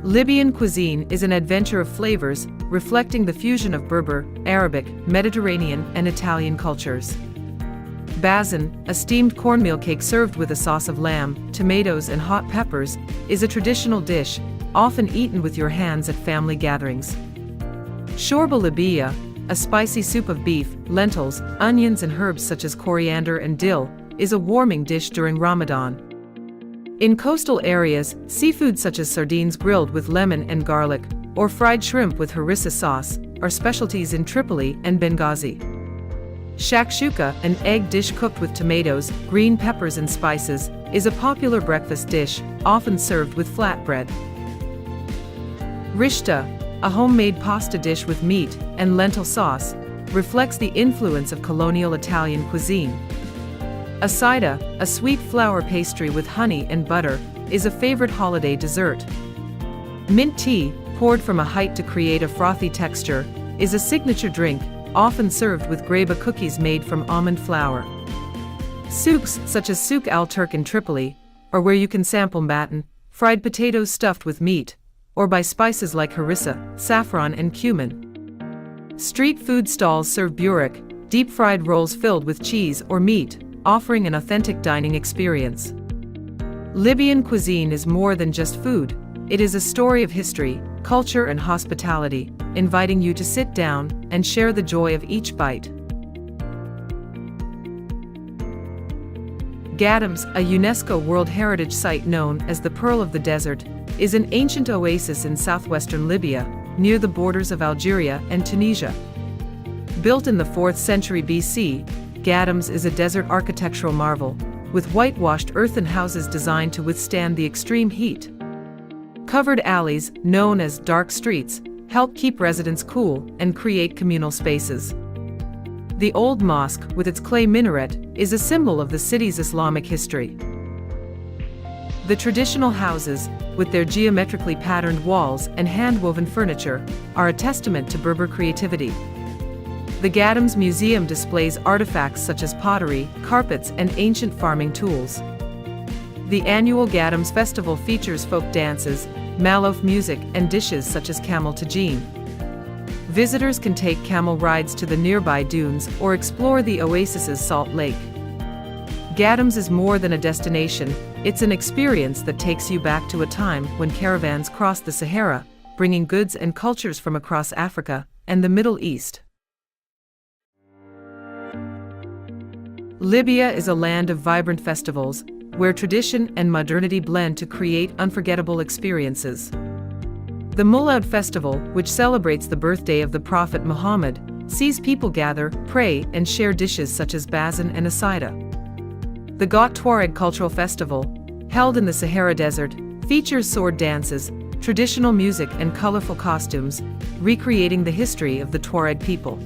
Libyan cuisine is an adventure of flavors, reflecting the fusion of Berber, Arabic, Mediterranean and Italian cultures. Bazan, a steamed cornmeal cake served with a sauce of lamb, tomatoes and hot peppers, is a traditional dish, often eaten with your hands at family gatherings. Shorba Libya, a spicy soup of beef, lentils, onions and herbs such as coriander and dill, is a warming dish during Ramadan. In coastal areas, seafood such as sardines grilled with lemon and garlic, or fried shrimp with harissa sauce, are specialties in Tripoli and Benghazi. Shakshuka, an egg dish cooked with tomatoes, green peppers and spices, is a popular breakfast dish, often served with flatbread. Rishta, a homemade pasta dish with meat and lentil sauce, reflects the influence of colonial Italian cuisine. Asida, a sweet flour pastry with honey and butter, is a favorite holiday dessert. Mint tea, poured from a height to create a frothy texture, is a signature drink, often served with greba cookies made from almond flour. Souks, such as souk al-Turk in Tripoli, are where you can sample mutton, fried potatoes stuffed with meat, or by spices like harissa, saffron and cumin. Street food stalls serve burek, deep-fried rolls filled with cheese or meat, offering an authentic dining experience. Libyan cuisine is more than just food, it is a story of history, culture and hospitality, inviting you to sit down and share the joy of each bite. Gadams, a UNESCO World Heritage Site known as the Pearl of the Desert, is an ancient oasis in southwestern Libya, near the borders of Algeria and Tunisia. Built in the 4th century BC, Gadams is a desert architectural marvel, with whitewashed earthen houses designed to withstand the extreme heat. Covered alleys, known as dark streets, help keep residents cool and create communal spaces. The Old Mosque, with its clay minaret, is a symbol of the city's Islamic history. The traditional houses, with their geometrically patterned walls and hand-woven furniture, are a testament to Berber creativity. The Gadams Museum displays artifacts such as pottery, carpets, and ancient farming tools. The annual Gadams Festival features folk dances, malouf music, and dishes such as camel tagine. Visitors can take camel rides to the nearby dunes or explore the oasis's salt lake. Gadams is more than a destination, it's an experience that takes you back to a time when caravans crossed the Sahara, bringing goods and cultures from across Africa and the Middle East. Libya is a land of vibrant festivals, where tradition and modernity blend to create unforgettable experiences. The Mawlid festival, which celebrates the birthday of the Prophet Muhammad, sees people gather, pray, and share dishes such as bazan and asida. The Got Tuareg Cultural Festival, held in the Sahara Desert, features sword dances, traditional music and colorful costumes, recreating the history of the Tuareg people.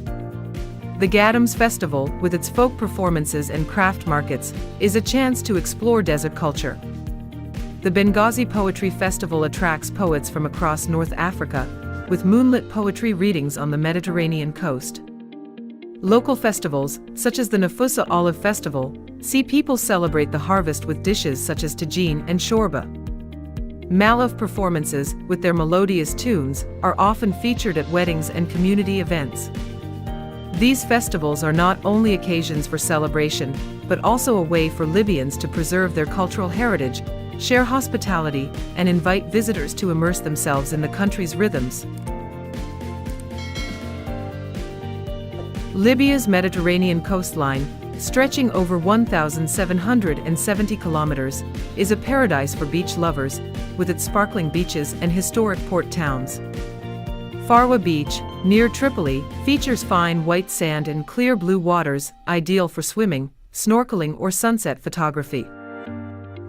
The Gadams Festival, with its folk performances and craft markets, is a chance to explore desert culture. The Benghazi Poetry Festival attracts poets from across North Africa, with moonlit poetry readings on the Mediterranean coast. Local festivals, such as the Nafusa Olive Festival, see people celebrate the harvest with dishes such as tagine and shorba. Malouf performances, with their melodious tunes, are often featured at weddings and community events. These festivals are not only occasions for celebration, but also a way for Libyans to preserve their cultural heritage, share hospitality, and invite visitors to immerse themselves in the country's rhythms. Libya's Mediterranean coastline, stretching over 1,770 kilometers, is a paradise for beach lovers, with its sparkling beaches and historic port towns. Farwa Beach, near Tripoli, features fine white sand and clear blue waters, ideal for swimming, snorkeling or sunset photography.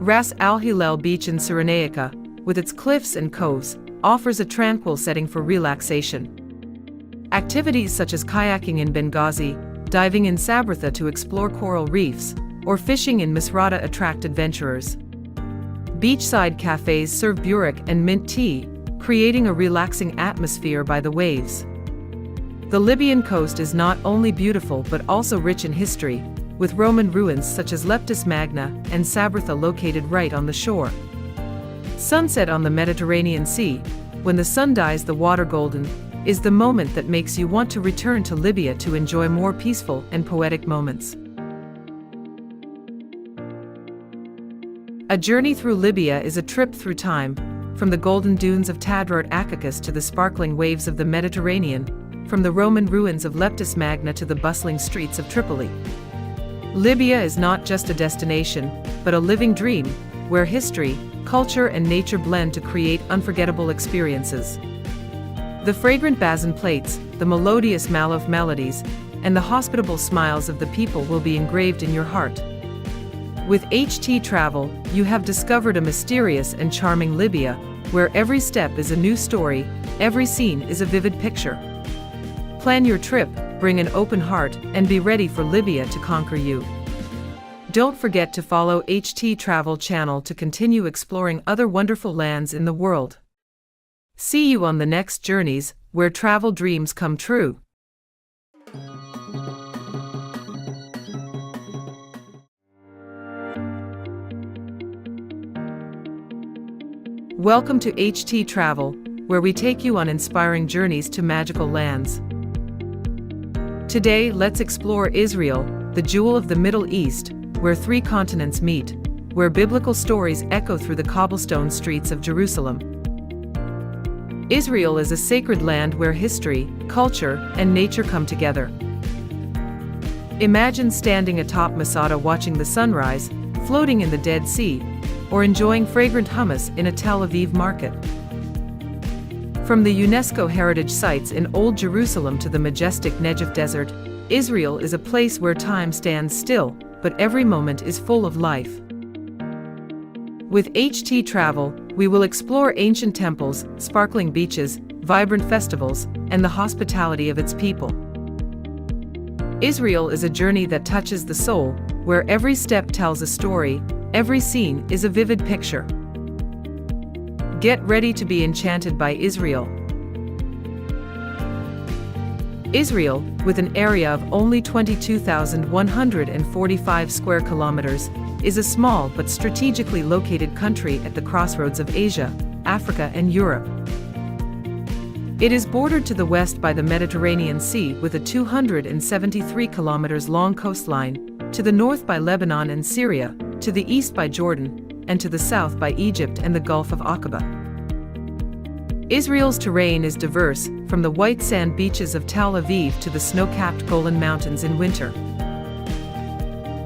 Ras Al Hilal Beach in Cyrenaica, with its cliffs and coves, offers a tranquil setting for relaxation. Activities such as kayaking in Benghazi, diving in Sabratha to explore coral reefs, or fishing in Misrata attract adventurers. Beachside cafes serve burek and mint tea, creating a relaxing atmosphere by the waves. The Libyan coast is not only beautiful but also rich in history, with Roman ruins such as Leptis Magna and Sabratha located right on the shore. Sunset on the Mediterranean Sea, when the sun dyes the water golden, is the moment that makes you want to return to Libya to enjoy more peaceful and poetic moments. A journey through Libya is a trip through time, from the golden dunes of Tadrort Akakis to the sparkling waves of the Mediterranean, from the Roman ruins of Leptis Magna to the bustling streets of Tripoli. Libya is not just a destination, but a living dream, where history, culture and nature blend to create unforgettable experiences. The fragrant Bazan plates, the melodious Maluf melodies, and the hospitable smiles of the people will be engraved in your heart. With httravel, you have discovered a mysterious and charming Libya, where every step is a new story, every scene is a vivid picture. Plan your trip, bring an open heart, and be ready for Libya to conquer you. Don't forget to follow httravel channel to continue exploring other wonderful lands in the world. See you on the next journeys, where travel dreams come true. Welcome to httravel, where we take you on inspiring journeys to magical lands. Today, let's explore Israel, the jewel of the Middle East, where three continents meet, where biblical stories echo through the cobblestone streets of Jerusalem. Israel is a sacred land where history, culture, and nature come together. Imagine standing atop Masada watching the sunrise, floating in the Dead Sea, or enjoying fragrant hummus in a Tel Aviv market. From the UNESCO heritage sites in Old Jerusalem to the majestic Negev Desert, Israel is a place where time stands still, but every moment is full of life. With httravel, we will explore ancient temples, sparkling beaches, vibrant festivals, and the hospitality of its people. Israel is a journey that touches the soul, where every step tells a story, every scene is a vivid picture. Get ready to be enchanted by Israel. Israel, with an area of only 22,145 square kilometers, is a small but strategically located country at the crossroads of Asia, Africa, and Europe. It is bordered to the west by the Mediterranean Sea with a 273 kilometers long coastline, to the north by Lebanon and Syria, to the east by Jordan, and to the south by Egypt and the Gulf of Aqaba. Israel's terrain is diverse, from the white sand beaches of Tel Aviv to the snow-capped Golan Mountains in winter.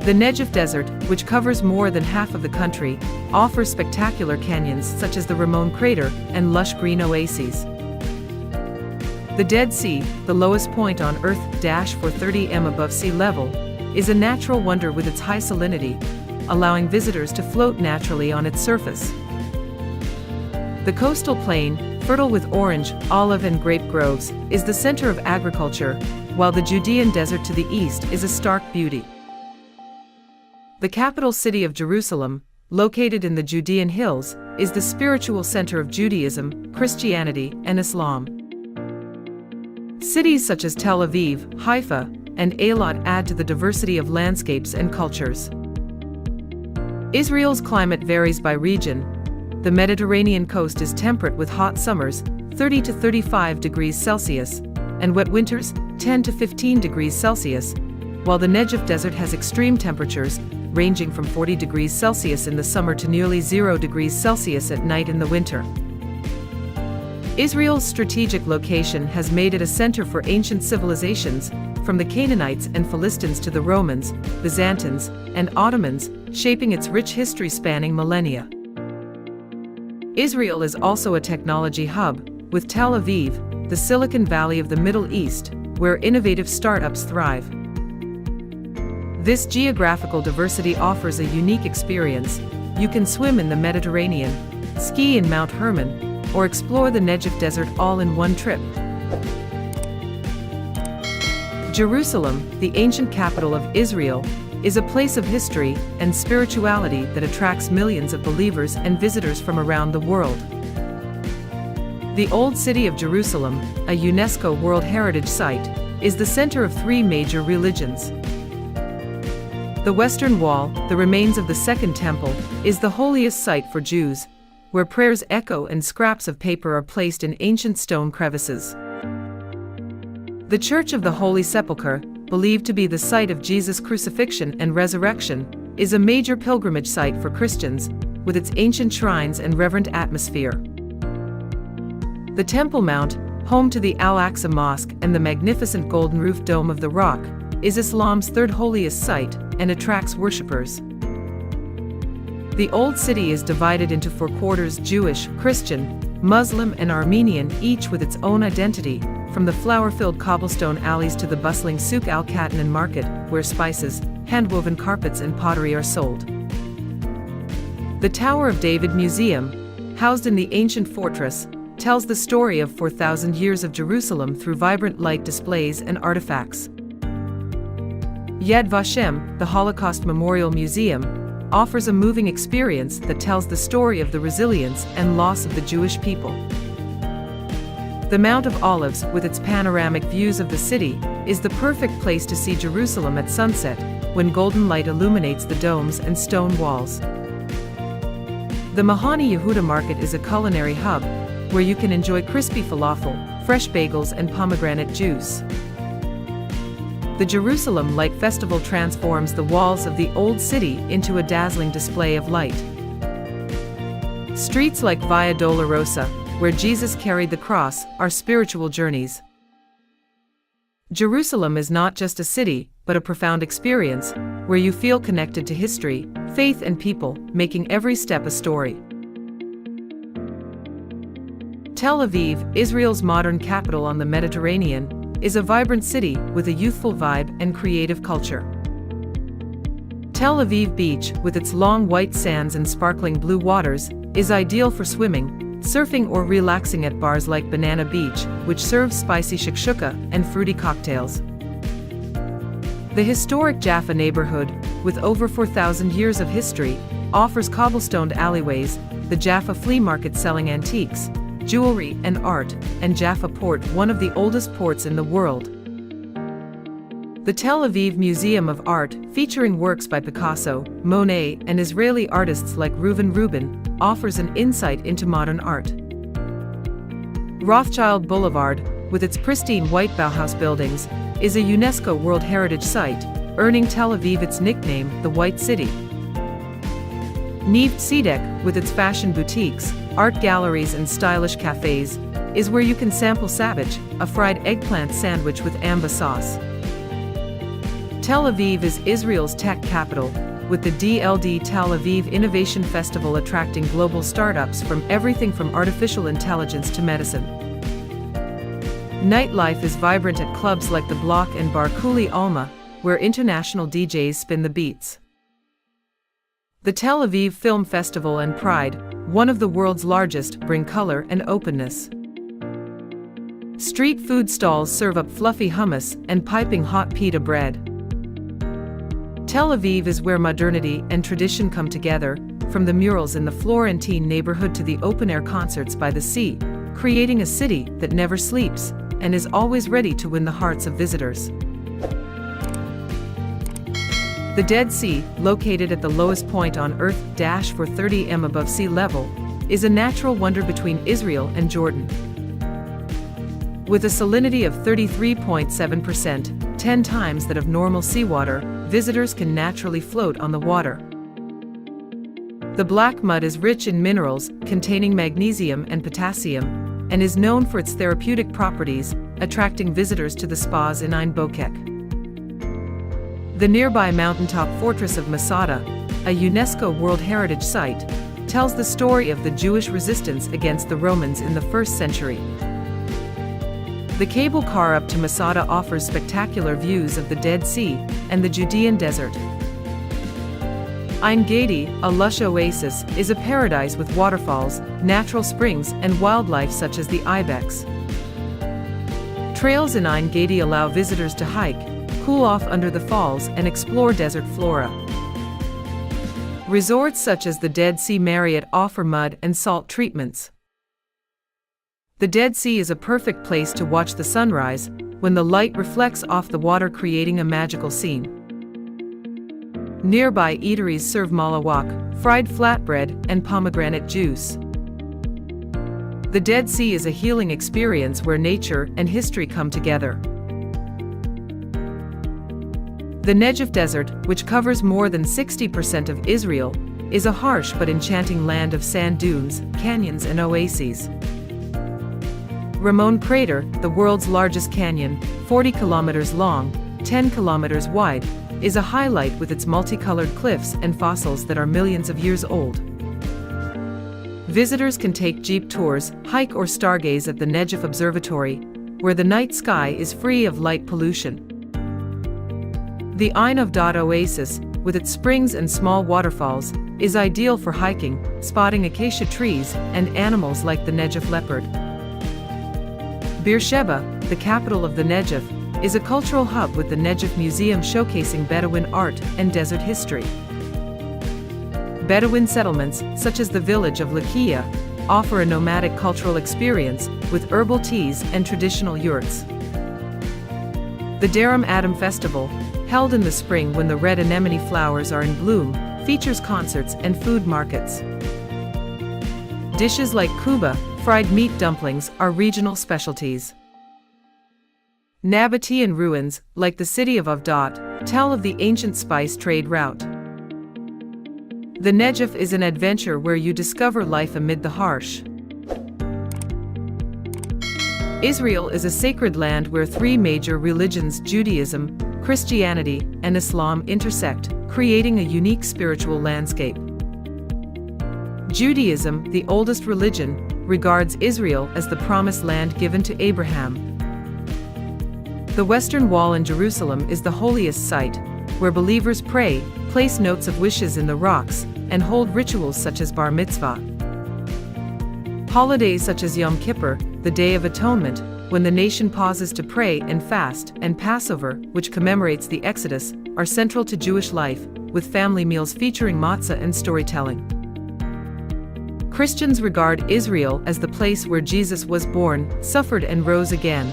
The Negev Desert, which covers more than half of the country, offers spectacular canyons such as the Ramon Crater and lush green oases. The Dead Sea, the lowest point on Earth, 430 m above sea level, is a natural wonder with its high salinity, allowing visitors to float naturally on its surface. The coastal plain, fertile with orange, olive and grape groves, is the center of agriculture, while the Judean desert to the east is a stark beauty. The capital city of Jerusalem, located in the Judean hills, is the spiritual center of Judaism, Christianity, and Islam. Cities such as Tel Aviv, Haifa, and Eilat add to the diversity of landscapes and cultures. Israel's climate varies by region. The Mediterranean coast is temperate with hot summers, 30 to 35 degrees Celsius, and wet winters, 10 to 15 degrees Celsius, while the Negev Desert has extreme temperatures, ranging from 40 degrees Celsius in the summer to nearly 0 degrees Celsius at night in the winter. Israel's strategic location has made it a center for ancient civilizations, from the Canaanites and Philistines to the Romans, Byzantines, and Ottomans, shaping its rich history spanning millennia. Israel is also a technology hub, with Tel Aviv, the Silicon Valley of the Middle East, where innovative startups thrive. This geographical diversity offers a unique experience. You can swim in the Mediterranean, ski in Mount Hermon, or explore the Negev Desert all in one trip. Jerusalem, the ancient capital of Israel, is a place of history and spirituality that attracts millions of believers and visitors from around the world. The Old City of Jerusalem, a UNESCO World Heritage Site, is the center of three major religions. The Western Wall, the remains of the Second Temple, is the holiest site for Jews, where prayers echo and scraps of paper are placed in ancient stone crevices. The Church of the Holy Sepulchre, believed to be the site of Jesus' crucifixion and resurrection, is a major pilgrimage site for Christians, with its ancient shrines and reverent atmosphere. The Temple Mount, home to the Al-Aqsa Mosque and the magnificent golden-roofed Dome of the Rock, is Islam's third holiest site and attracts worshippers. The Old City is divided into four quarters: Jewish, Christian, Muslim and Armenian, each with its own identity, from the flower-filled cobblestone alleys to the bustling Souk al-Katanan market, where spices, hand-woven carpets and pottery are sold. The Tower of David Museum, housed in the ancient fortress, tells the story of 4,000 years of Jerusalem through vibrant light displays and artifacts. Yad Vashem, the Holocaust Memorial Museum, offers a moving experience that tells the story of the resilience and loss of the Jewish people. The Mount of Olives, with its panoramic views of the city, is the perfect place to see Jerusalem at sunset, when golden light illuminates the domes and stone walls. The Mahani Yehuda Market is a culinary hub, where you can enjoy crispy falafel, fresh bagels and pomegranate juice. The Jerusalem Light Festival transforms the walls of the Old City into a dazzling display of light. Streets like Via Dolorosa, where Jesus carried the cross, are spiritual journeys. Jerusalem is not just a city, but a profound experience, where you feel connected to history, faith and people, making every step a story. Tel Aviv, Israel's modern capital on the Mediterranean, is a vibrant city with a youthful vibe and creative culture. Tel Aviv Beach, with its long white sands and sparkling blue waters, is ideal for swimming, surfing or relaxing at bars like Banana Beach, which serves spicy shakshuka and fruity cocktails. The historic Jaffa neighborhood, with over 4,000 years of history, offers cobblestoned alleyways, the Jaffa flea market selling antiques, jewelry and art, and Jaffa Port, one of the oldest ports in the world. The Tel Aviv Museum of Art, featuring works by Picasso, Monet, and Israeli artists like Reuven Rubin, offers an insight into modern art. Rothschild Boulevard, with its pristine white Bauhaus buildings, is a UNESCO World Heritage Site, earning Tel Aviv its nickname, the White City. Neve Tzedek, with its fashion boutiques, art galleries and stylish cafes, is where you can sample Savage, a fried eggplant sandwich with amba sauce. Tel Aviv is Israel's tech capital, with the DLD Tel Aviv Innovation Festival attracting global startups from everything from artificial intelligence to medicine. Nightlife is vibrant at clubs like The Block and Bar Kuli Alma, where international DJs spin the beats. The Tel Aviv Film Festival and Pride, one of the world's largest, bring color and openness. Street food stalls serve up fluffy hummus and piping hot pita bread. Tel Aviv is where modernity and tradition come together, from the murals in the Florentine neighborhood to the open-air concerts by the sea, creating a city that never sleeps and is always ready to win the hearts of visitors. The Dead Sea, located at the lowest point on Earth, 430 m above sea level, is a natural wonder between Israel and Jordan. With a salinity of 33.7%, 10 times that of normal seawater, visitors can naturally float on the water. The black mud is rich in minerals, containing magnesium and potassium, and is known for its therapeutic properties, attracting visitors to the spas in Ein Bokek. The nearby mountaintop fortress of Masada, a UNESCO World Heritage Site, tells the story of the Jewish resistance against the Romans in the 1st century. The cable car up to Masada offers spectacular views of the Dead Sea and the Judean desert. Ein Gedi, a lush oasis, is a paradise with waterfalls, natural springs, and wildlife such as the ibex. Trails in Ein Gedi allow visitors to hike, cool off under the falls, and explore desert flora. Resorts such as the Dead Sea Marriott offer mud and salt treatments. The Dead Sea is a perfect place to watch the sunrise, when the light reflects off the water, creating a magical scene. Nearby eateries serve malawak, fried flatbread, and pomegranate juice. The Dead Sea is a healing experience where nature and history come together. The Negev Desert, which covers more than 60% of Israel, is a harsh but enchanting land of sand dunes, canyons, and oases. Ramon Crater, the world's largest canyon, 40 kilometers long, 10 kilometers wide, is a highlight with its multicolored cliffs and fossils that are millions of years old. Visitors can take jeep tours, hike, or stargaze at the Negev Observatory, where the night sky is free of light pollution. The Ein of Dot Oasis, with its springs and small waterfalls, is ideal for hiking, spotting acacia trees, and animals like the Negev leopard. Beersheba, the capital of the Negev, is a cultural hub with the Negev Museum showcasing Bedouin art and desert history. Bedouin settlements, such as the village of Lakia, offer a nomadic cultural experience with herbal teas and traditional yurts. The Daram Adam Festival, held in the spring when the red anemone flowers are in bloom, features concerts and food markets. Dishes like kuba, fried meat dumplings, are regional specialties. Nabatean ruins, like the city of Avdot, tell of the ancient spice trade route. The Negev is an adventure where you discover life amid the harsh. Israel is a sacred land where three major religions, Judaism, Christianity, and Islam, intersect, creating a unique spiritual landscape. Judaism, the oldest religion, regards Israel as the promised land given to Abraham. The Western Wall in Jerusalem is the holiest site, where believers pray, place notes of wishes in the rocks, and hold rituals such as Bar Mitzvah. Holidays such as Yom Kippur, the Day of Atonement, when the nation pauses to pray and fast, and Passover, which commemorates the Exodus, are central to Jewish life, with family meals featuring matzah and storytelling. Christians regard Israel as the place where Jesus was born, suffered, and rose again.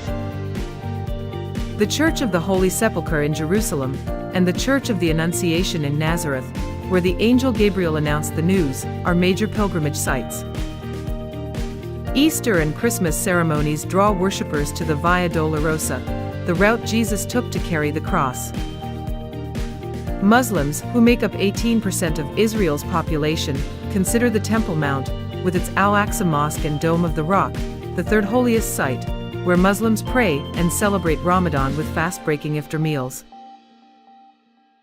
The Church of the Holy Sepulchre in Jerusalem, and the Church of the Annunciation in Nazareth, where the angel Gabriel announced the news, are major pilgrimage sites. Easter and Christmas ceremonies draw worshippers to the Via Dolorosa, the route Jesus took to carry the cross. Muslims, who make up 18% of Israel's population, consider the Temple Mount, with its Al-Aqsa Mosque and Dome of the Rock, the third holiest site, where Muslims pray and celebrate Ramadan with fast-breaking iftar meals.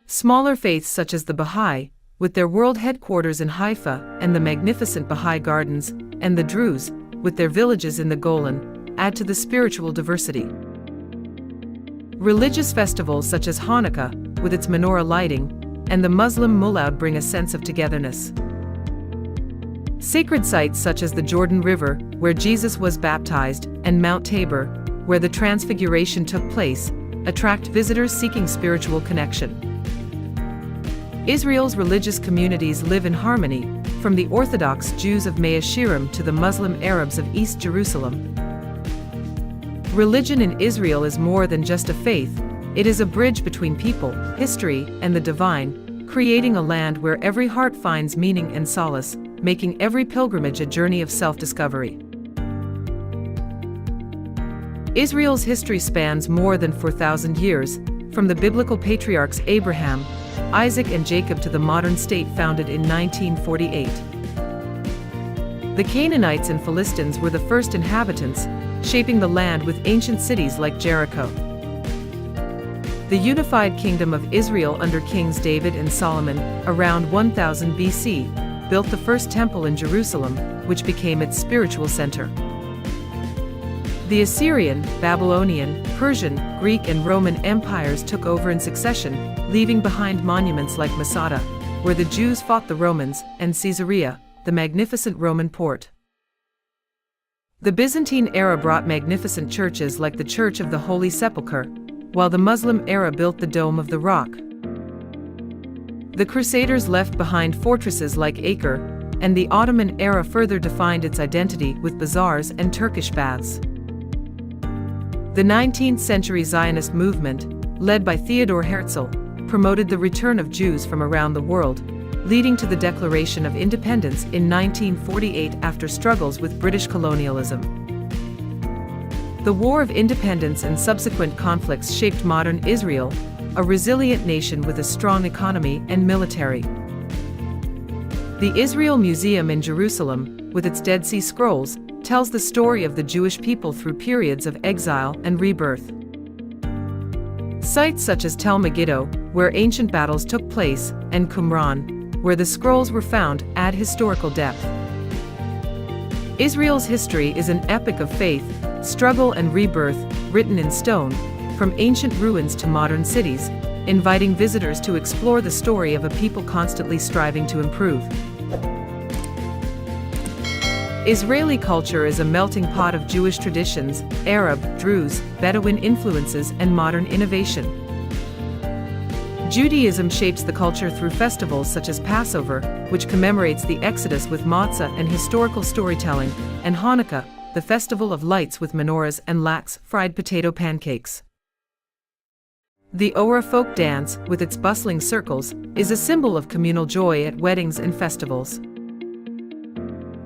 Smaller faiths such as the Baha'i, with their world headquarters in Haifa, and the magnificent Baha'i Gardens, and the Druze, with their villages in the Golan, add to the spiritual diversity. Religious festivals such as Hanukkah, with its menorah lighting, and the Muslim Mulad bring a sense of togetherness. Sacred sites such as the Jordan River, where Jesus was baptized, and Mount Tabor, where the Transfiguration took place, attract visitors seeking spiritual connection. Israel's religious communities live in harmony, from the Orthodox Jews of Mea Shearim to the Muslim Arabs of East Jerusalem. Religion in Israel is more than just a faith, it is a bridge between people, history, and the divine, creating a land where every heart finds meaning and solace, making every pilgrimage a journey of self-discovery. Israel's history spans more than 4,000 years, from the biblical patriarchs Abraham, Isaac, and Jacob to the modern state founded in 1948. The Canaanites and Philistines were the first inhabitants, shaping the land with ancient cities like Jericho. The unified kingdom of Israel under kings David and Solomon, around 1000 BC, built the first temple in Jerusalem, which became its spiritual center. The Assyrian, Babylonian, Persian, Greek and Roman empires took over in succession, leaving behind monuments like Masada, where the Jews fought the Romans, and Caesarea, the magnificent Roman port. The Byzantine era brought magnificent churches like the Church of the Holy Sepulchre, while the Muslim era built the Dome of the Rock. The Crusaders left behind fortresses like Acre, and the Ottoman era further defined its identity with bazaars and Turkish baths. The 19th century Zionist movement, led by Theodor Herzl, promoted the return of Jews from around the world, leading to the Declaration of Independence in 1948 after struggles with British colonialism. The War of Independence and subsequent conflicts shaped modern Israel, a resilient nation with a strong economy and military. The Israel Museum in Jerusalem, with its Dead Sea Scrolls, tells the story of the Jewish people through periods of exile and rebirth. Sites such as Tel Megiddo, where ancient battles took place, and Qumran, where the scrolls were found, add historical depth. Israel's history is an epic of faith, struggle and rebirth, written in stone, from ancient ruins to modern cities, inviting visitors to explore the story of a people constantly striving to improve. Israeli culture is a melting pot of Jewish traditions, Arab, Druze, Bedouin influences, and modern innovation. Judaism shapes the culture through festivals such as Passover, which commemorates the Exodus with matzah and historical storytelling, and Hanukkah, the festival of lights with menorahs and latkes, fried potato pancakes. The Ora folk dance, with its bustling circles, is a symbol of communal joy at weddings and festivals.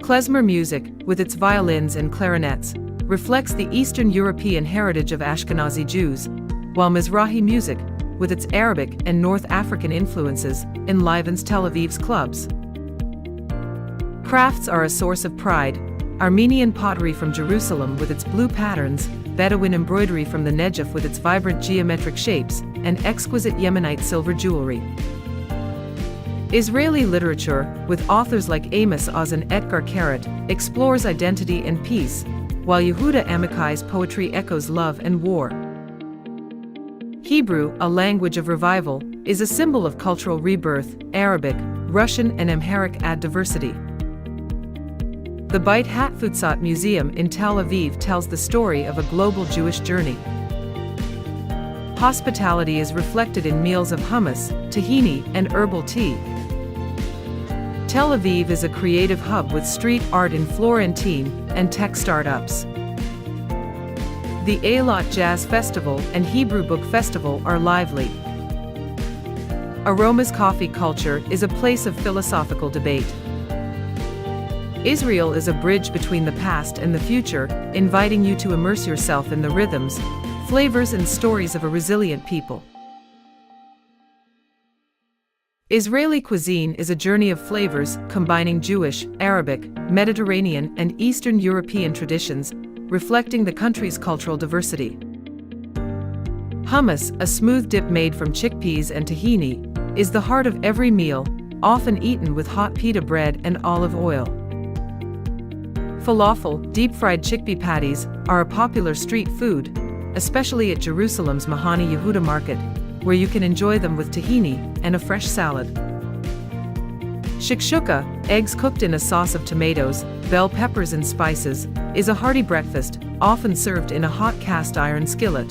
Klezmer music, with its violins and clarinets, reflects the Eastern European heritage of Ashkenazi Jews, while Mizrahi music, with its Arabic and North African influences, enlivens Tel Aviv's clubs. Crafts are a source of pride. Armenian pottery from Jerusalem with its blue patterns, Bedouin embroidery from the Negev with its vibrant geometric shapes, and exquisite Yemenite silver jewelry. Israeli literature, with authors like Amos Oz and Etgar Keret, explores identity and peace, while Yehuda Amikai's poetry echoes love and war. Hebrew, a language of revival, is a symbol of cultural rebirth. Arabic, Russian and Amharic add diversity. The Beit Hatfutsat Museum in Tel Aviv tells the story of a global Jewish journey. Hospitality is reflected in meals of hummus, tahini, and herbal tea. Tel Aviv is a creative hub with street art in Florentine and tech startups. The Eilat Jazz Festival and Hebrew Book Festival are lively. Aroma's coffee culture is a place of philosophical debate. Israel is a bridge between the past and the future, inviting you to immerse yourself in the rhythms, flavors and stories of a resilient people. Israeli cuisine is a journey of flavors combining Jewish, Arabic, Mediterranean and Eastern European traditions, reflecting the country's cultural diversity. Hummus, a smooth dip made from chickpeas and tahini, is the heart of every meal, often eaten with hot pita bread and olive oil. Falafel, deep-fried chickpea patties, are a popular street food, especially at Jerusalem's Mahani Yehuda market, where you can enjoy them with tahini and a fresh salad. Shakshuka, eggs cooked in a sauce of tomatoes, bell peppers and spices, is a hearty breakfast, often served in a hot cast iron skillet.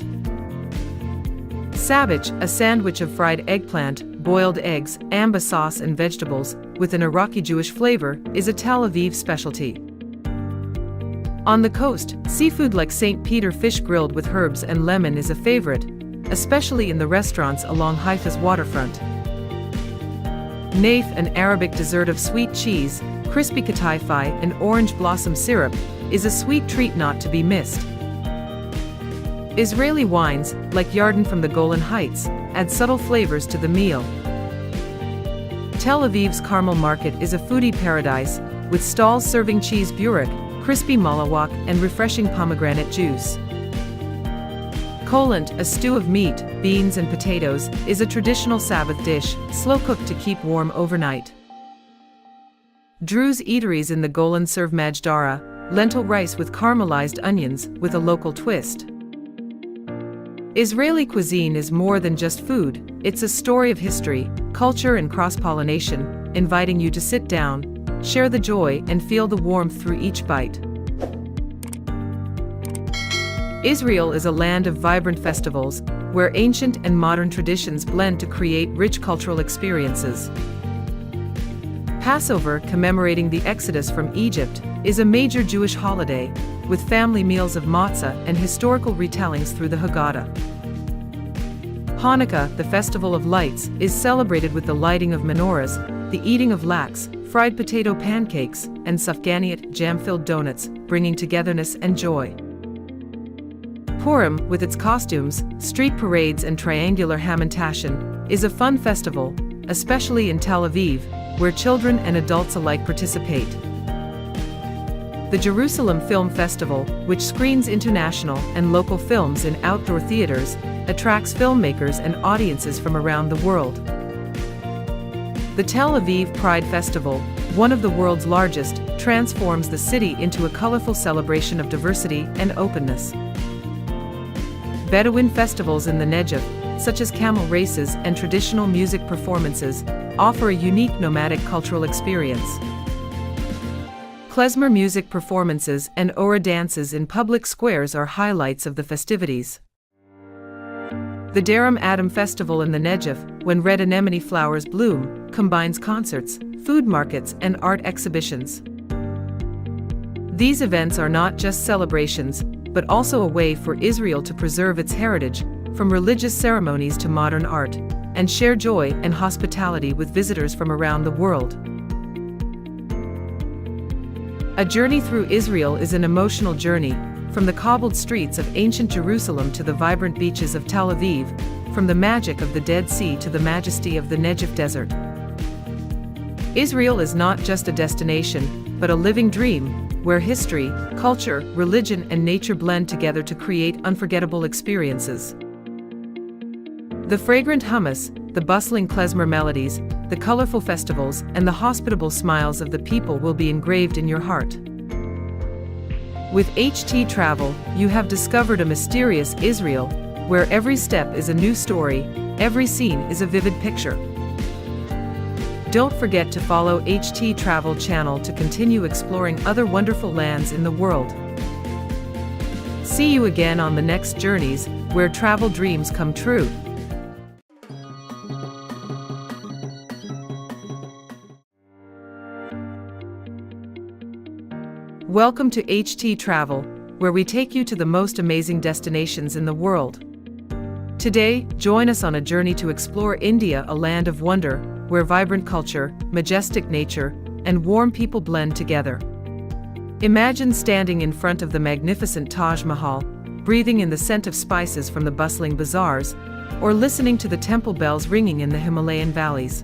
Sabich, a sandwich of fried eggplant, boiled eggs, amba sauce and vegetables, with an Iraqi Jewish flavor, is a Tel Aviv specialty. On the coast, seafood like St. Peter fish grilled with herbs and lemon is a favorite, especially in the restaurants along Haifa's waterfront. Naif, an Arabic dessert of sweet cheese, crispy kataifai, and orange blossom syrup, is a sweet treat not to be missed. Israeli wines, like Yarden from the Golan Heights, add subtle flavors to the meal. Tel Aviv's Carmel Market is a foodie paradise, with stalls serving cheese burek, crispy malawak, and refreshing pomegranate juice. Kolant, a stew of meat, beans and potatoes, is a traditional Sabbath dish, slow-cooked to keep warm overnight. Drew's Eateries in the Golan serve majdara, lentil rice with caramelized onions with a local twist. Israeli cuisine is more than just food, it's a story of history, culture and cross-pollination, inviting you to sit down, share the joy and feel the warmth through each bite. Israel is a land of vibrant festivals, where ancient and modern traditions blend to create rich cultural experiences. Passover, commemorating the Exodus from Egypt, is a major Jewish holiday, with family meals of matzah and historical retellings through the Haggadah. Hanukkah, the festival of lights, is celebrated with the lighting of menorahs, the eating of lax, fried potato pancakes, and sufganiyat, jam-filled donuts, bringing togetherness and joy. Purim, with its costumes, street parades and triangular hamantashen, is a fun festival, especially in Tel Aviv, where children and adults alike participate. The Jerusalem Film Festival, which screens international and local films in outdoor theaters, attracts filmmakers and audiences from around the world. The Tel Aviv Pride Festival, one of the world's largest, transforms the city into a colorful celebration of diversity and openness. Bedouin festivals in the Negev, such as camel races and traditional music performances, offer a unique nomadic cultural experience. Klezmer music performances and Ora dances in public squares are highlights of the festivities. The Daram Adam Festival in the Negev, when red anemone flowers bloom, combines concerts, food markets and art exhibitions. These events are not just celebrations, but also a way for Israel to preserve its heritage, from religious ceremonies to modern art, and share joy and hospitality with visitors from around the world. A journey through Israel is an emotional journey, from the cobbled streets of ancient Jerusalem to the vibrant beaches of Tel Aviv, from the magic of the Dead Sea to the majesty of the Negev Desert. Israel is not just a destination, but a living dream, where history, culture, religion and nature blend together to create unforgettable experiences. The fragrant hummus, the bustling klezmer melodies, the colorful festivals, and the hospitable smiles of the people will be engraved in your heart. With httravel, you have discovered a mysterious Israel, where every step is a new story, every scene is a vivid picture. Don't forget to follow httravel channel to continue exploring other wonderful lands in the world. See you again on the next journeys, where travel dreams come true. Welcome to httravel, where we take you to the most amazing destinations in the world. Today, join us on a journey to explore India, a land of wonder, where vibrant culture, majestic nature, and warm people blend together. Imagine standing in front of the magnificent Taj Mahal, breathing in the scent of spices from the bustling bazaars, or listening to the temple bells ringing in the Himalayan valleys.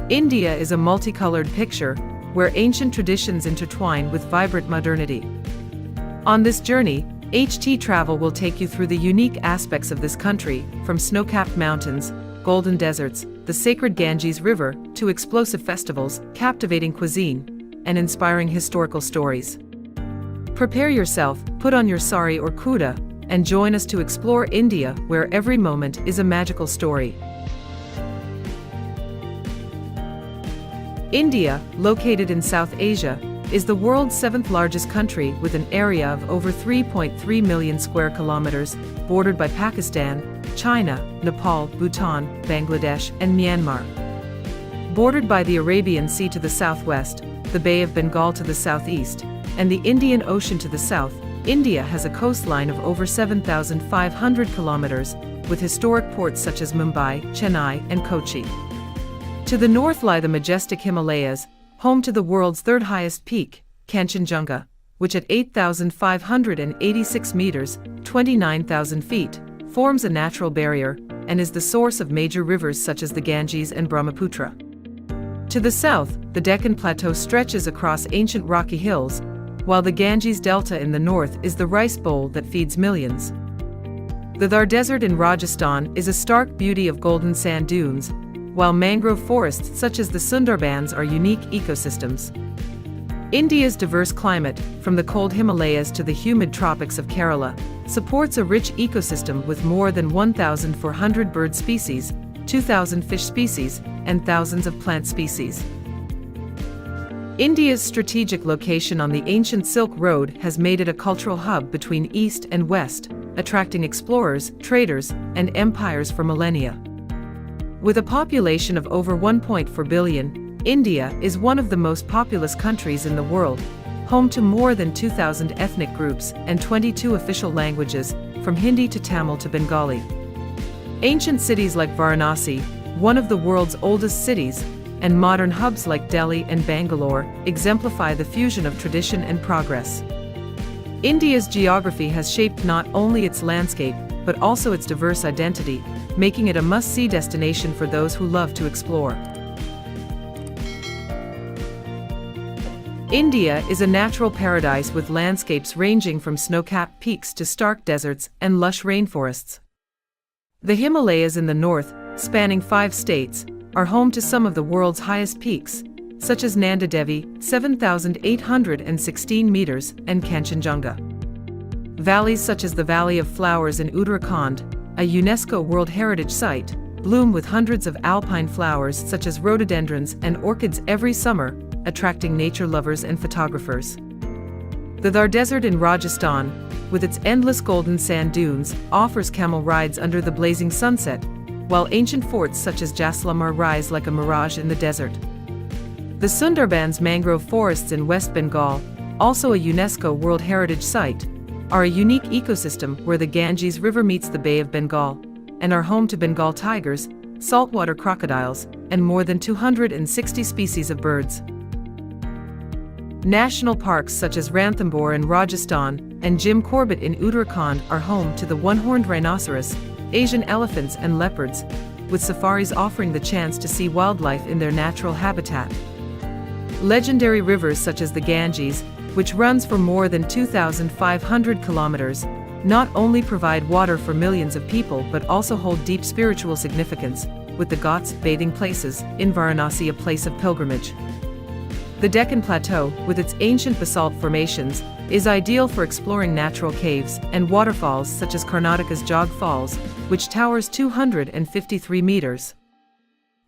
India is a multicolored picture, where ancient traditions intertwine with vibrant modernity. On this journey, httravel will take you through the unique aspects of this country, from snow-capped mountains, golden deserts, the sacred Ganges River, to explosive festivals, captivating cuisine, and inspiring historical stories. Prepare yourself, put on your sari or kurta, and join us to explore India, where every moment is a magical story. India, located in South Asia, is the world's seventh largest country with an area of over 3.3 million square kilometers, bordered by Pakistan, China, Nepal, Bhutan, Bangladesh, and Myanmar. Bordered by the Arabian Sea to the southwest, the Bay of Bengal to the southeast, and the Indian Ocean to the south, India has a coastline of over 7,500 kilometers, with historic ports such as Mumbai, Chennai, and Kochi. To the north lie the majestic Himalayas, home to the world's third highest peak, Kanchenjunga, which at 8,586 meters, 29,000 feet, forms a natural barrier, and is the source of major rivers such as the Ganges and Brahmaputra. To the south, the Deccan Plateau stretches across ancient rocky hills, while the Ganges Delta in the north is the rice bowl that feeds millions. The Thar Desert in Rajasthan is a stark beauty of golden sand dunes, while mangrove forests such as the Sundarbans are unique ecosystems. India's diverse climate, from the cold Himalayas to the humid tropics of Kerala, supports a rich ecosystem with more than 1,400 bird species, 2,000 fish species, and thousands of plant species. India's strategic location on the ancient Silk Road has made it a cultural hub between East and West, attracting explorers, traders, and empires for millennia. With a population of over 1.4 billion, India is one of the most populous countries in the world, home to more than 2,000 ethnic groups and 22 official languages, from Hindi to Tamil to Bengali. Ancient cities like Varanasi, one of the world's oldest cities, and modern hubs like Delhi and Bangalore exemplify the fusion of tradition and progress. India's geography has shaped not only its landscape, but also its diverse identity, making it a must-see destination for those who love to explore. India is a natural paradise with landscapes ranging from snow-capped peaks to stark deserts and lush rainforests. The Himalayas in the north, spanning 5 states, are home to some of the world's highest peaks, such as Nanda Devi, 7,816 meters, and Kanchenjunga. Valleys such as the Valley of Flowers in Uttarakhand, a UNESCO World Heritage Site, bloom with hundreds of alpine flowers such as rhododendrons and orchids every summer, attracting nature lovers and photographers. The Thar Desert in Rajasthan, with its endless golden sand dunes, offers camel rides under the blazing sunset, while ancient forts such as Jaisalmer rise like a mirage in the desert. The Sundarbans mangrove forests in West Bengal, also a UNESCO World Heritage Site, are a unique ecosystem where the Ganges River meets the Bay of Bengal, and are home to Bengal tigers, saltwater crocodiles, and more than 260 species of birds. National parks such as Ranthambore in Rajasthan and Jim Corbett in Uttarakhand are home to the one-horned rhinoceros, Asian elephants and leopards, with safaris offering the chance to see wildlife in their natural habitat. Legendary rivers such as the Ganges, which runs for more than 2,500 kilometers, not only provide water for millions of people but also hold deep spiritual significance, with the Ghats, bathing places, in Varanasi a place of pilgrimage. The Deccan Plateau, with its ancient basalt formations, is ideal for exploring natural caves and waterfalls such as Karnataka's Jog Falls, which towers 253 meters.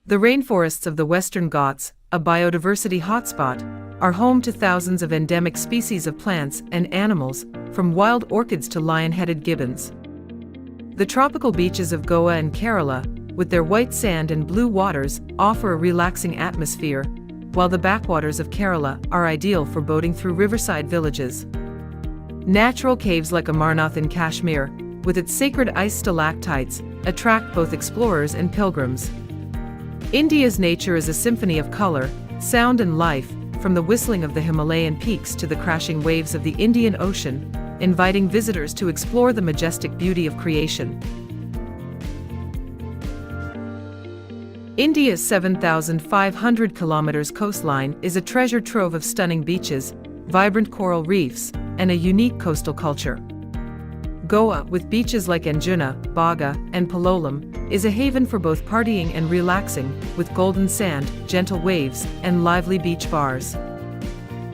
The rainforests of the Western Ghats, a biodiversity hotspot, are home to thousands of endemic species of plants and animals, from wild orchids to lion-headed gibbons. The tropical beaches of Goa and Kerala, with their white sand and blue waters, offer a relaxing atmosphere, while the backwaters of Kerala are ideal for boating through riverside villages. Natural caves like Amarnath in Kashmir, with its sacred ice stalactites, attract both explorers and pilgrims. India's nature is a symphony of color, sound and life, from the whistling of the Himalayan peaks to the crashing waves of the Indian Ocean, inviting visitors to explore the majestic beauty of creation. India's 7,500 kilometers coastline is a treasure trove of stunning beaches, vibrant coral reefs, and a unique coastal culture. Goa, with beaches like Anjuna, Baga, and Palolem, is a haven for both partying and relaxing, with golden sand, gentle waves, and lively beach bars.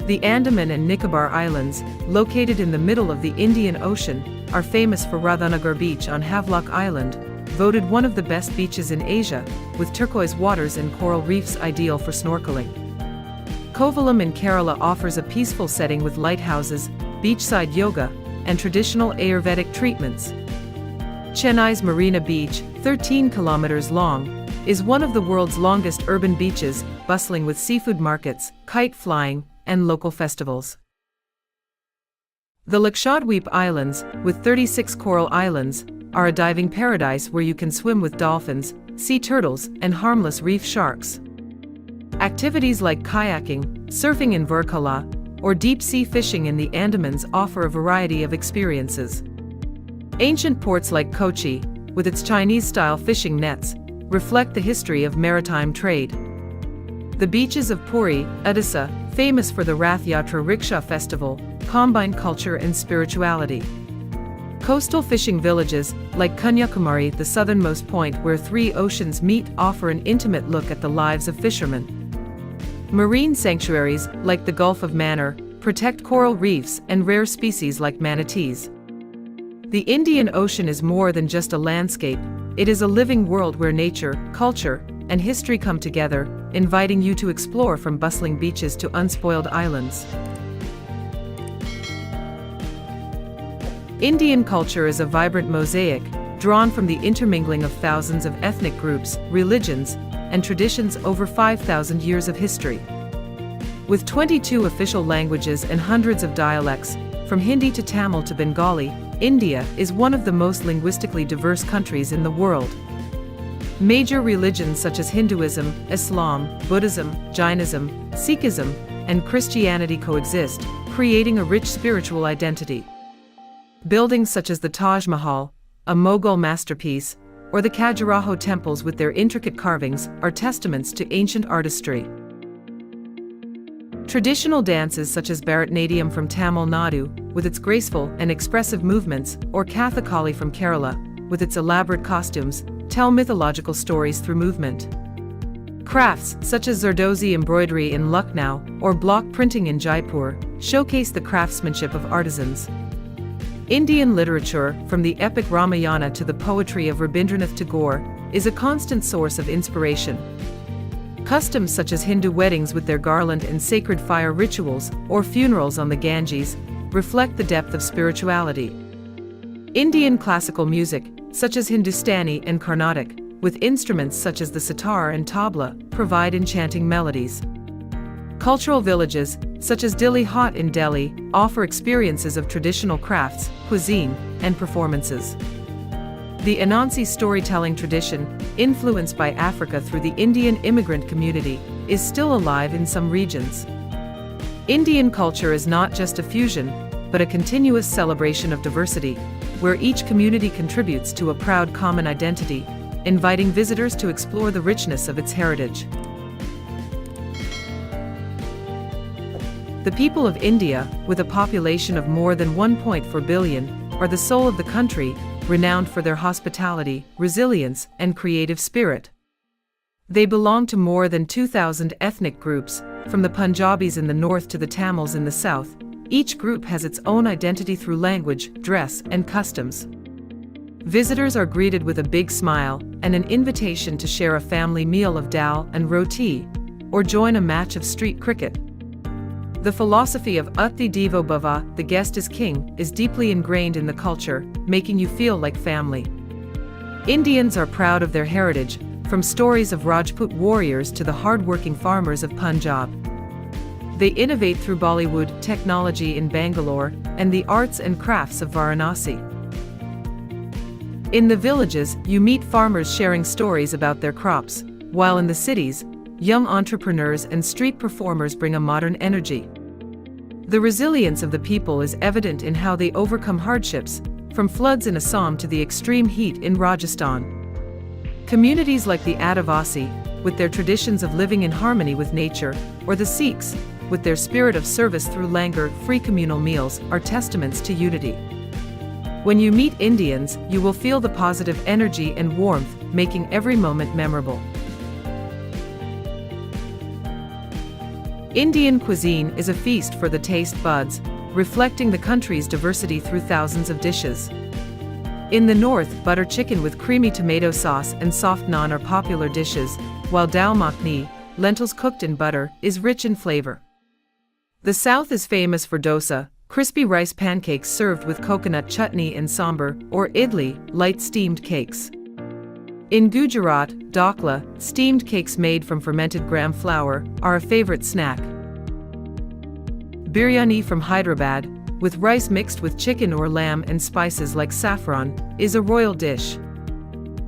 The Andaman and Nicobar Islands, located in the middle of the Indian Ocean, are famous for Radhanagar Beach on Havelock Island, voted one of the best beaches in Asia, with turquoise waters and coral reefs ideal for snorkeling. Kovalam in Kerala offers a peaceful setting with lighthouses, beachside yoga, and traditional Ayurvedic treatments. Chennai's Marina Beach, 13 kilometers long, is one of the world's longest urban beaches, bustling with seafood markets, kite flying, and local festivals. The Lakshadweep Islands, with 36 coral islands, are a diving paradise where you can swim with dolphins, sea turtles, and harmless reef sharks. Activities like kayaking, surfing in Varkala, or deep-sea fishing in the Andamans offer a variety of experiences. Ancient ports like Kochi, with its Chinese-style fishing nets, reflect the history of maritime trade. The beaches of Puri, Odisha, famous for the Rath Yatra Rickshaw Festival, combine culture and spirituality. Coastal fishing villages, like Kanyakumari, the southernmost point where three oceans meet, offer an intimate look at the lives of fishermen. Marine sanctuaries, like the Gulf of Mannar, protect coral reefs and rare species like manatees. The Indian Ocean is more than just a landscape, it is a living world where nature, culture, and history come together, inviting you to explore from bustling beaches to unspoiled islands. Indian culture is a vibrant mosaic, drawn from the intermingling of thousands of ethnic groups, religions, and traditions over 5,000 years of history. With 22 official languages and hundreds of dialects, from Hindi to Tamil to Bengali, India is one of the most linguistically diverse countries in the world. Major religions such as Hinduism, Islam, Buddhism, Jainism, Sikhism, and Christianity coexist, creating a rich spiritual identity. Buildings such as the Taj Mahal, a Mughal masterpiece, or the Khajuraho temples with their intricate carvings are testaments to ancient artistry. Traditional dances such as Bharatanatyam from Tamil Nadu, with its graceful and expressive movements, or Kathakali from Kerala, with its elaborate costumes, tell mythological stories through movement. Crafts such as Zardozi embroidery in Lucknow or block printing in Jaipur showcase the craftsmanship of artisans. Indian literature, from the epic Ramayana to the poetry of Rabindranath Tagore, is a constant source of inspiration. Customs such as Hindu weddings with their garland and sacred fire rituals, or funerals on the Ganges, reflect the depth of spirituality. Indian classical music, such as Hindustani and Carnatic, with instruments such as the sitar and tabla, provide enchanting melodies. Cultural villages, such as Dili Haat in Delhi, offer experiences of traditional crafts, cuisine, and performances. The Anansi storytelling tradition, influenced by Africa through the Indian immigrant community, is still alive in some regions. Indian culture is not just a fusion, but a continuous celebration of diversity, where each community contributes to a proud common identity, inviting visitors to explore the richness of its heritage. The people of India, with a population of more than 1.4 billion, are the soul of the country, renowned for their hospitality, resilience, and creative spirit. They belong to more than 2,000 ethnic groups, from the Punjabis in the north to the Tamils in the south. Each group has its own identity through language, dress, and customs. Visitors are greeted with a big smile and an invitation to share a family meal of dal and roti, or join a match of street cricket. The philosophy of Atithi Devo Bhava, the guest is king, is deeply ingrained in the culture, making you feel like family. Indians are proud of their heritage, from stories of Rajput warriors to the hard-working farmers of Punjab. They innovate through Bollywood, technology in Bangalore, and the arts and crafts of Varanasi. In the villages, you meet farmers sharing stories about their crops, while in the cities, young entrepreneurs and street performers bring a modern energy. The resilience of the people is evident in how they overcome hardships, from floods in Assam to the extreme heat in Rajasthan. Communities like the Adivasi, with their traditions of living in harmony with nature, or the Sikhs, with their spirit of service through langar, free communal meals, are testaments to unity. When you meet Indians, you will feel the positive energy and warmth, making every moment memorable. Indian cuisine is a feast for the taste buds, reflecting the country's diversity through thousands of dishes. In the north, butter chicken with creamy tomato sauce and soft naan are popular dishes, while dal makhani, lentils cooked in butter, is rich in flavor. The south is famous for dosa, crispy rice pancakes served with coconut chutney and sambar, or idli, light steamed cakes. In Gujarat, dhokla, steamed cakes made from fermented gram flour, are a favorite snack. Biryani from Hyderabad, with rice mixed with chicken or lamb and spices like saffron, is a royal dish.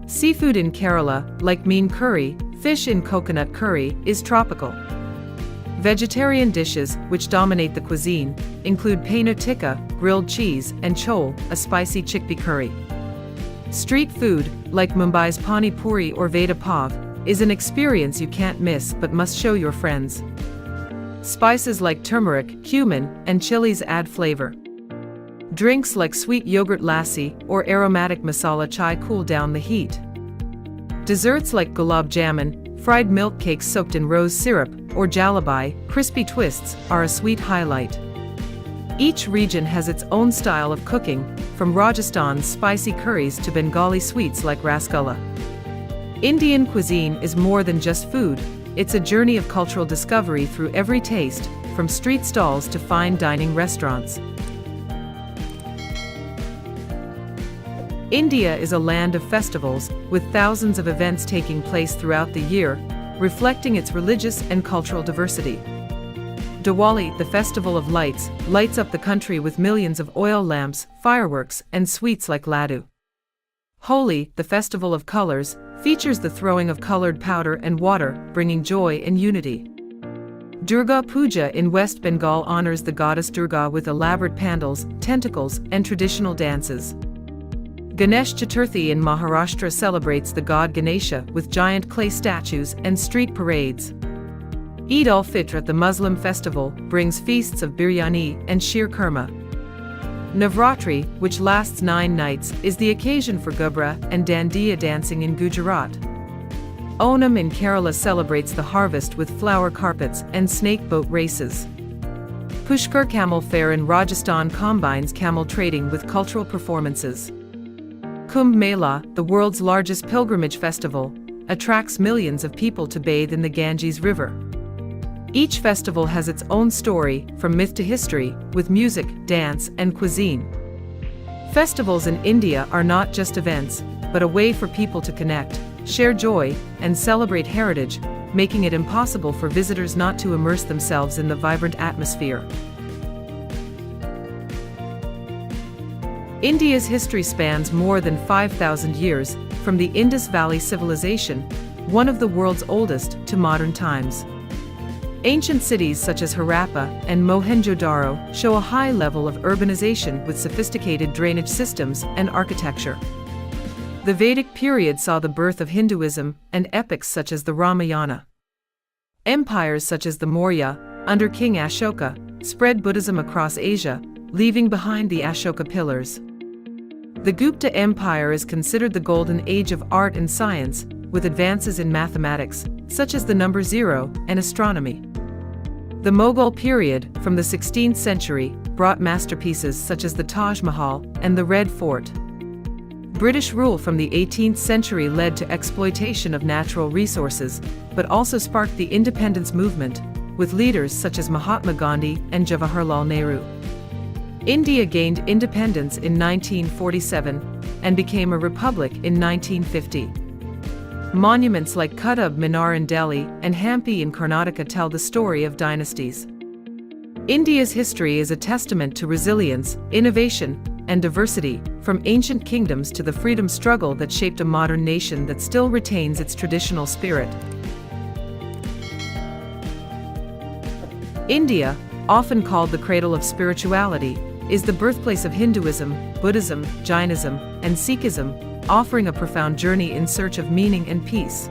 Seafood in Kerala, like meen curry, fish in coconut curry, is tropical. Vegetarian dishes, which dominate the cuisine, include paneer tikka, grilled cheese, and chole, a spicy chickpea curry. Street food, like Mumbai's Pani Puri or Vada Pav, is an experience you can't miss but must show your friends. Spices like turmeric, cumin, and chilies add flavor. Drinks like sweet yogurt lassi or aromatic masala chai cool down the heat. Desserts like gulab jamun, fried milk cakes soaked in rose syrup, or jalebi, crispy twists, are a sweet highlight. Each region has its own style of cooking, from Rajasthan's spicy curries to Bengali sweets like rasgulla. Indian cuisine is more than just food, it's a journey of cultural discovery through every taste, from street stalls to fine dining restaurants. India is a land of festivals, with thousands of events taking place throughout the year, reflecting its religious and cultural diversity. Diwali, the festival of lights, lights up the country with millions of oil lamps, fireworks, and sweets like laddu. Holi, the festival of colors, features the throwing of colored powder and water, bringing joy and unity. Durga Puja in West Bengal honors the goddess Durga with elaborate pandals, tentacles, and traditional dances. Ganesh Chaturthi in Maharashtra celebrates the god Ganesha with giant clay statues and street parades. Eid al-Fitr, the Muslim festival, brings feasts of biryani and sheer kurma. Navratri, which lasts 9 nights, is the occasion for Gabra and Dandiya dancing in Gujarat. Onam in Kerala celebrates the harvest with flower carpets and snake boat races. Pushkar Camel Fair in Rajasthan combines camel trading with cultural performances. Kumbh Mela, the world's largest pilgrimage festival, attracts millions of people to bathe in the Ganges River. Each festival has its own story, from myth to history, with music, dance, and cuisine. Festivals in India are not just events, but a way for people to connect, share joy, and celebrate heritage, making it impossible for visitors not to immerse themselves in the vibrant atmosphere. India's history spans more than 5,000 years, from the Indus Valley Civilization, one of the world's oldest, to modern times. Ancient cities such as Harappa and Mohenjo-daro show a high level of urbanization with sophisticated drainage systems and architecture. The Vedic period saw the birth of Hinduism and epics such as the Ramayana. Empires such as the Maurya, under King Ashoka, spread Buddhism across Asia, leaving behind the Ashoka pillars. The Gupta Empire is considered the golden age of art and science, with advances in mathematics, such as the number 0, and astronomy. The Mughal period, from the 16th century, brought masterpieces such as the Taj Mahal and the Red Fort. British rule from the 18th century led to exploitation of natural resources, but also sparked the independence movement, with leaders such as Mahatma Gandhi and Jawaharlal Nehru. India gained independence in 1947 and became a republic in 1950. Monuments like Qutub Minar in Delhi and Hampi in Karnataka tell the story of dynasties. India's history is a testament to resilience, innovation, and diversity, from ancient kingdoms to the freedom struggle that shaped a modern nation that still retains its traditional spirit. India, often called the cradle of spirituality, is the birthplace of Hinduism, Buddhism, Jainism, and Sikhism, offering a profound journey in search of meaning and peace.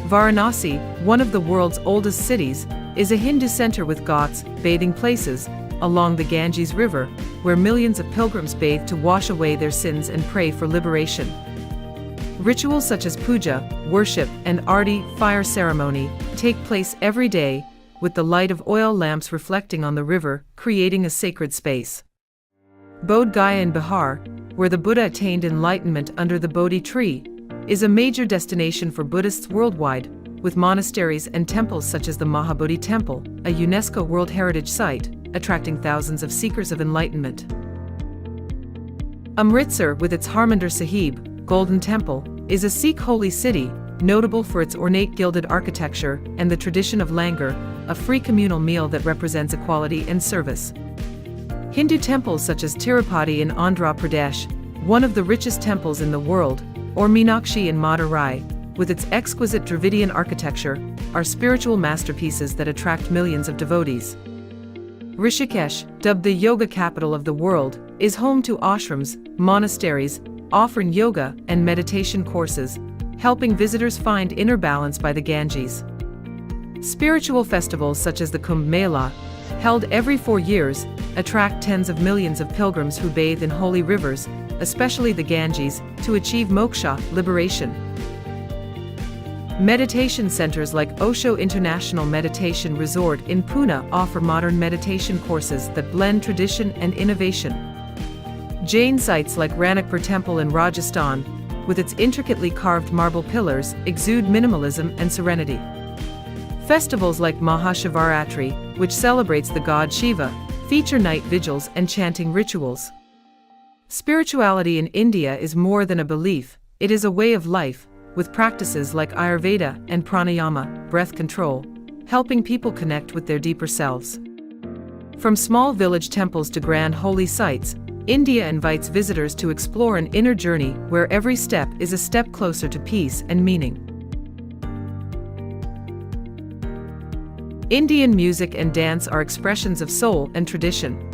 Varanasi, one of the world's oldest cities, is a Hindu center with ghats, bathing places, along the Ganges River, where millions of pilgrims bathe to wash away their sins and pray for liberation. Rituals such as puja, worship, and arti, fire ceremony, take place every day, with the light of oil lamps reflecting on the river, creating a sacred space. Bodh Gaya in Bihar, where the Buddha attained enlightenment under the Bodhi tree, is a major destination for Buddhists worldwide, with monasteries and temples such as the Mahabodhi Temple, a UNESCO World Heritage Site, attracting thousands of seekers of enlightenment. Amritsar, with its Harmandir Sahib, Golden Temple, is a Sikh holy city, notable for its ornate gilded architecture and the tradition of langar, a free communal meal that represents equality and service. Hindu temples such as Tirupati in Andhra Pradesh, one of the richest temples in the world, or Meenakshi in Madurai, with its exquisite Dravidian architecture, are spiritual masterpieces that attract millions of devotees. Rishikesh, dubbed the yoga capital of the world, is home to ashrams, monasteries, offering yoga and meditation courses, helping visitors find inner balance by the Ganges. Spiritual festivals such as the Kumbh Mela, held every 4 years, attract tens of millions of pilgrims who bathe in holy rivers, especially the Ganges, to achieve moksha, liberation. Meditation centers like Osho International Meditation Resort in Pune offer modern meditation courses that blend tradition and innovation. Jain sites like Ranakpur Temple in Rajasthan, with its intricately carved marble pillars, exude minimalism and serenity. Festivals like Mahashivaratri, which celebrates the god Shiva, feature night vigils and chanting rituals. Spirituality in India is more than a belief, it is a way of life, with practices like Ayurveda and pranayama, breath control, helping people connect with their deeper selves. From small village temples to grand holy sites, India invites visitors to explore an inner journey where every step is a step closer to peace and meaning. Indian music and dance are expressions of soul and tradition.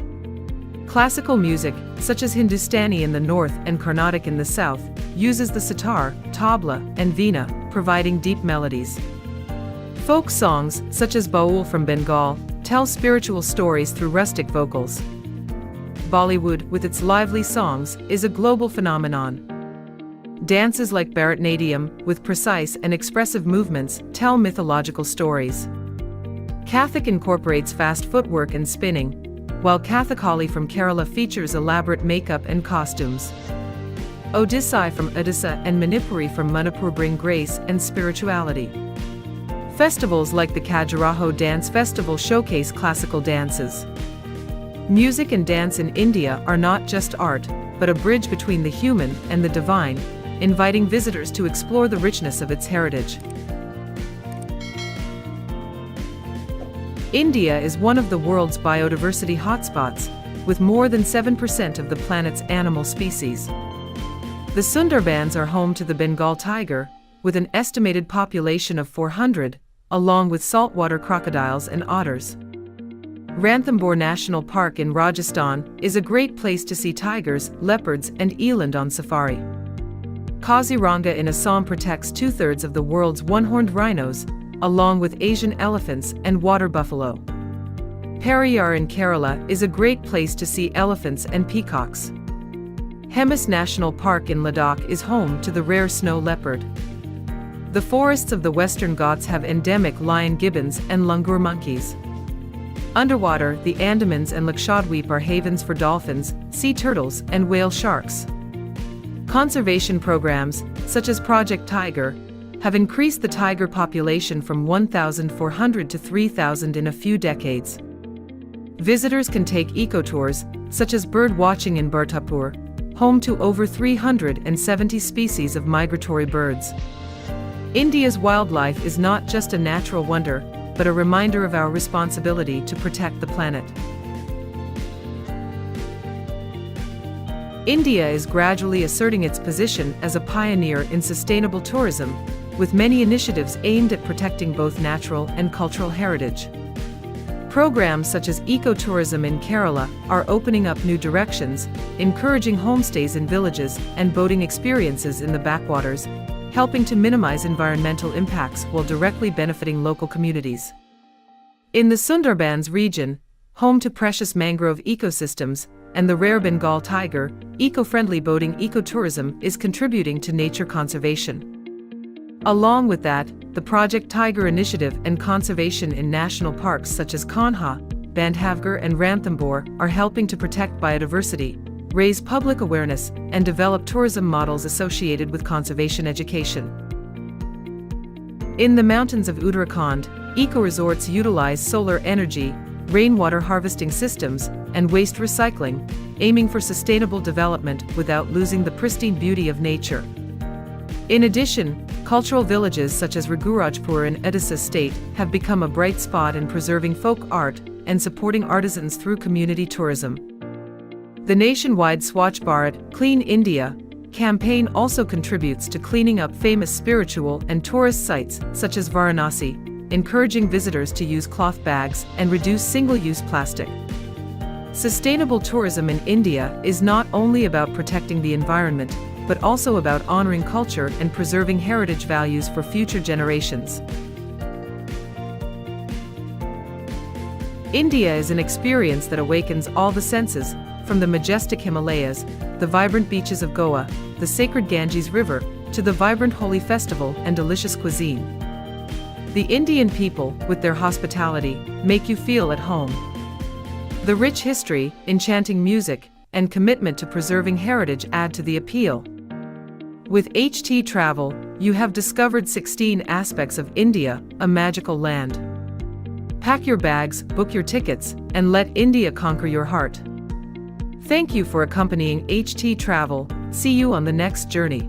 Classical music, such as Hindustani in the north and Carnatic in the south, uses the sitar, tabla, and veena, providing deep melodies. Folk songs, such as Baul from Bengal, tell spiritual stories through rustic vocals. Bollywood, with its lively songs, is a global phenomenon. Dances like Bharatanatyam, with precise and expressive movements, tell mythological stories. Kathak incorporates fast footwork and spinning, while Kathakali from Kerala features elaborate makeup and costumes. Odissi from Odisha and Manipuri from Manipur bring grace and spirituality. Festivals like the Khajuraho Dance Festival showcase classical dances. Music and dance in India are not just art, but a bridge between the human and the divine, inviting visitors to explore the richness of its heritage. India is one of the world's biodiversity hotspots, with more than 7% of the planet's animal species. The Sundarbans are home to the Bengal tiger, with an estimated population of 400, along with saltwater crocodiles and otters. Ranthambore National Park in Rajasthan is a great place to see tigers, leopards, and eland on safari. Kaziranga in Assam protects 2/3 of the world's one-horned rhinos, along with Asian elephants and water buffalo. Periyar in Kerala is a great place to see elephants and peacocks. Hemis National Park in Ladakh is home to the rare snow leopard. The forests of the Western Ghats have endemic lion gibbons and langur monkeys. Underwater, the Andamans and Lakshadweep are havens for dolphins, sea turtles, and whale sharks. Conservation programs, such as Project Tiger, have increased the tiger population from 1,400 to 3,000 in a few decades. Visitors can take ecotours, such as bird watching in Bartapur, home to over 370 species of migratory birds. India's wildlife is not just a natural wonder, but a reminder of our responsibility to protect the planet. India is gradually asserting its position as a pioneer in sustainable tourism, with many initiatives aimed at protecting both natural and cultural heritage. Programs such as ecotourism in Kerala are opening up new directions, encouraging homestays in villages and boating experiences in the backwaters, helping to minimize environmental impacts while directly benefiting local communities. In the Sundarbans region, home to precious mangrove ecosystems and the rare Bengal tiger, eco-friendly boating ecotourism is contributing to nature conservation. Along with that, the Project Tiger initiative and conservation in national parks such as Kanha, Bandhavgarh and Ranthambore are helping to protect biodiversity, raise public awareness, and develop tourism models associated with conservation education. In the mountains of Uttarakhand, eco-resorts utilize solar energy, rainwater harvesting systems, and waste recycling, aiming for sustainable development without losing the pristine beauty of nature. In addition, cultural villages such as Raghurajpur in Odisha state have become a bright spot in preserving folk art and supporting artisans through community tourism. The nationwide Swachh Bharat, Clean India campaign also contributes to cleaning up famous spiritual and tourist sites such as Varanasi, encouraging visitors to use cloth bags and reduce single-use plastic. Sustainable tourism in India is not only about protecting the environment, but also about honoring culture and preserving heritage values for future generations. India is an experience that awakens all the senses, from the majestic Himalayas, the vibrant beaches of Goa, the sacred Ganges River, to the vibrant Holi festival and delicious cuisine. The Indian people, with their hospitality, make you feel at home. The rich history, enchanting music, and commitment to preserving heritage add to the appeal. With httravel, you have discovered 16 aspects of India, a magical land. Pack your bags, book your tickets, and let India conquer your heart. Thank you for accompanying httravel. See you on the next journey.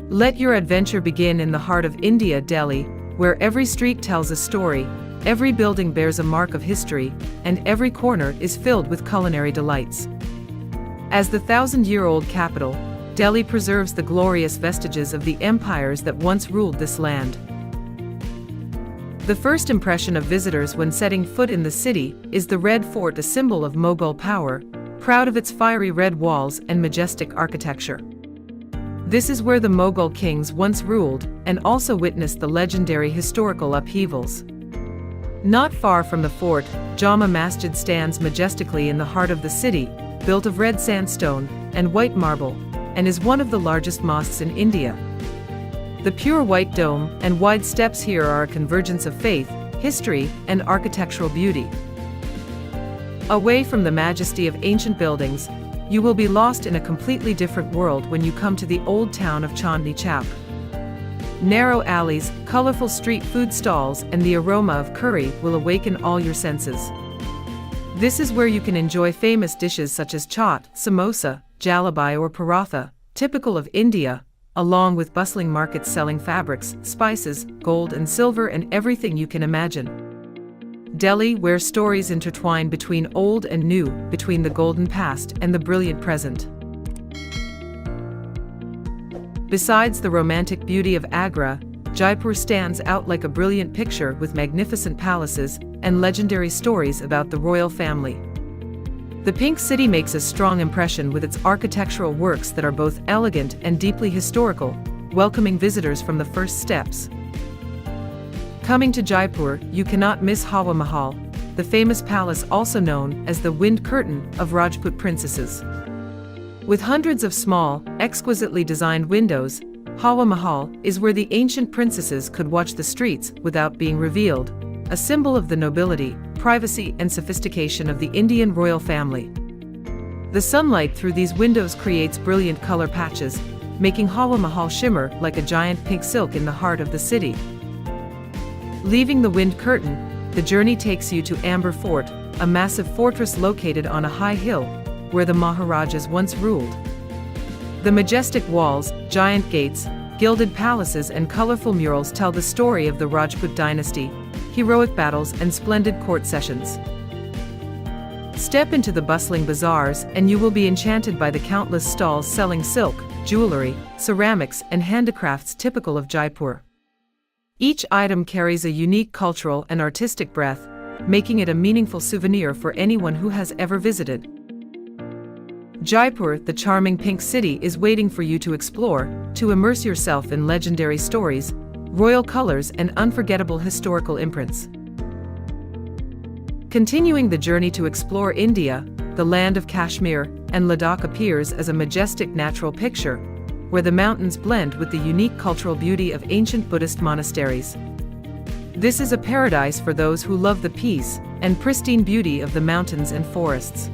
Let your adventure begin in the heart of India, Delhi, where every street tells a story, every building bears a mark of history, and every corner is filled with culinary delights. As the thousand-year-old capital, Delhi preserves the glorious vestiges of the empires that once ruled this land. The first impression of visitors when setting foot in the city is the Red Fort, a symbol of Mughal power, proud of its fiery red walls and majestic architecture. This is where the Mughal kings once ruled and also witnessed the legendary historical upheavals. Not far from the fort, Jama Masjid stands majestically in the heart of the city, built of red sandstone and white marble, and is one of the largest mosques in India. The pure white dome and wide steps here are a convergence of faith, history, and architectural beauty. Away from the majesty of ancient buildings, you will be lost in a completely different world when you come to the old town of Chandni Chowk. Narrow alleys, colorful street food stalls, and the aroma of curry will awaken all your senses. This is where you can enjoy famous dishes such as chaat, samosa, jalebi, or paratha, typical of India, along with bustling markets selling fabrics, spices, gold and silver, and everything you can imagine. Delhi, where stories intertwine between old and new, between the golden past and the brilliant present. Besides the romantic beauty of Agra, Jaipur stands out like a brilliant picture with magnificent palaces and legendary stories about the royal family. The Pink City makes a strong impression with its architectural works that are both elegant and deeply historical, welcoming visitors from the first steps. Coming to Jaipur, you cannot miss Hawa Mahal, the famous palace also known as the Wind Curtain of Rajput princesses. With hundreds of small, exquisitely designed windows, Hawa Mahal is where the ancient princesses could watch the streets without being revealed, a symbol of the nobility, privacy, and sophistication of the Indian royal family. The sunlight through these windows creates brilliant color patches, making Hawa Mahal shimmer like a giant pink silk in the heart of the city. Leaving the Wind Curtain, the journey takes you to Amber Fort, a massive fortress located on a high hill, where the Maharajas once ruled. The majestic walls, giant gates, gilded palaces, and colorful murals tell the story of the Rajput dynasty, heroic battles, and splendid court sessions. Step into the bustling bazaars and you will be enchanted by the countless stalls selling silk, jewelry, ceramics, and handicrafts typical of Jaipur. Each item carries a unique cultural and artistic breath, making it a meaningful souvenir for anyone who has ever visited. Jaipur, the charming Pink City, is waiting for you to explore, to immerse yourself in legendary stories, royal colors, and unforgettable historical imprints. Continuing the journey to explore India, the land of Kashmir and Ladakh appears as a majestic natural picture, where the mountains blend with the unique cultural beauty of ancient Buddhist monasteries. This is a paradise for those who love the peace and pristine beauty of the mountains and forests.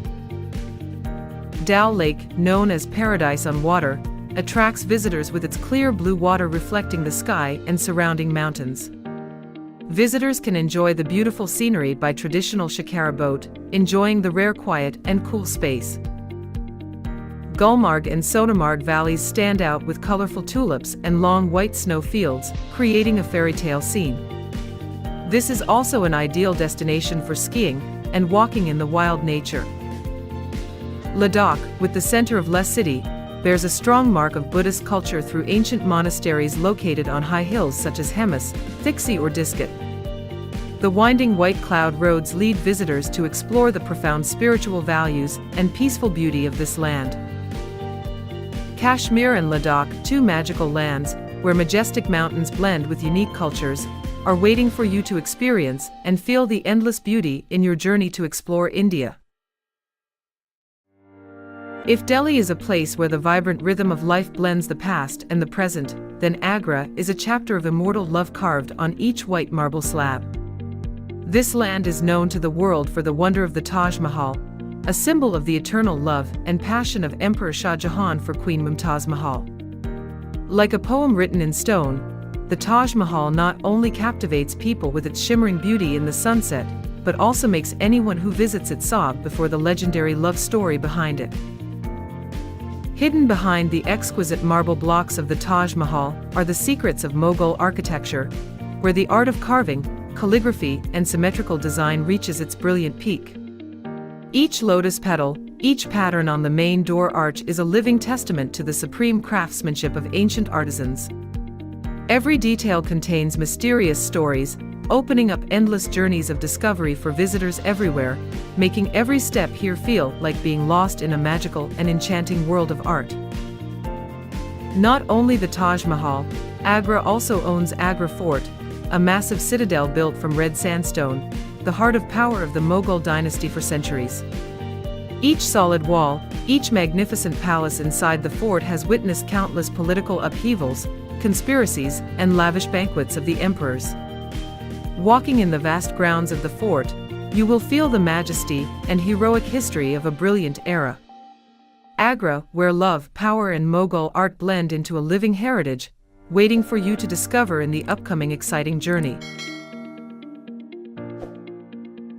Dal Lake, known as Paradise on Water, attracts visitors with its clear blue water reflecting the sky and surrounding mountains. Visitors can enjoy the beautiful scenery by traditional shikara boat, enjoying the rare quiet and cool space. Gulmarg and Sonamarg valleys stand out with colorful tulips and long white snow fields, creating a fairy tale scene. This is also an ideal destination for skiing and walking in the wild nature. Ladakh, with the center of Leh City, bears a strong mark of Buddhist culture through ancient monasteries located on high hills such as Hemis, Thiksi, or Diskit. The winding white cloud roads lead visitors to explore the profound spiritual values and peaceful beauty of this land. Kashmir and Ladakh, two magical lands, where majestic mountains blend with unique cultures, are waiting for you to experience and feel the endless beauty in your journey to explore India. If Delhi is a place where the vibrant rhythm of life blends the past and the present, then Agra is a chapter of immortal love carved on each white marble slab. This land is known to the world for the wonder of the Taj Mahal, a symbol of the eternal love and passion of Emperor Shah Jahan for Queen Mumtaz Mahal. Like a poem written in stone, the Taj Mahal not only captivates people with its shimmering beauty in the sunset, but also makes anyone who visits it sob before the legendary love story behind it. Hidden behind the exquisite marble blocks of the Taj Mahal are the secrets of Mughal architecture, where the art of carving, calligraphy, and symmetrical design reaches its brilliant peak. Each lotus petal, each pattern on the main door arch is a living testament to the supreme craftsmanship of ancient artisans. Every detail contains mysterious stories, opening up endless journeys of discovery for visitors everywhere, making every step here feel like being lost in a magical and enchanting world of art. Not only the Taj Mahal, Agra also owns Agra Fort, a massive citadel built from red sandstone, the heart of power of the Mughal dynasty for centuries. Each solid wall, each magnificent palace inside the fort has witnessed countless political upheavals, conspiracies, and lavish banquets of the emperors. Walking in the vast grounds of the fort, you will feel the majesty and heroic history of a brilliant era. Agra, where love, power, and Mughal art blend into a living heritage, waiting for you to discover in the upcoming exciting journey.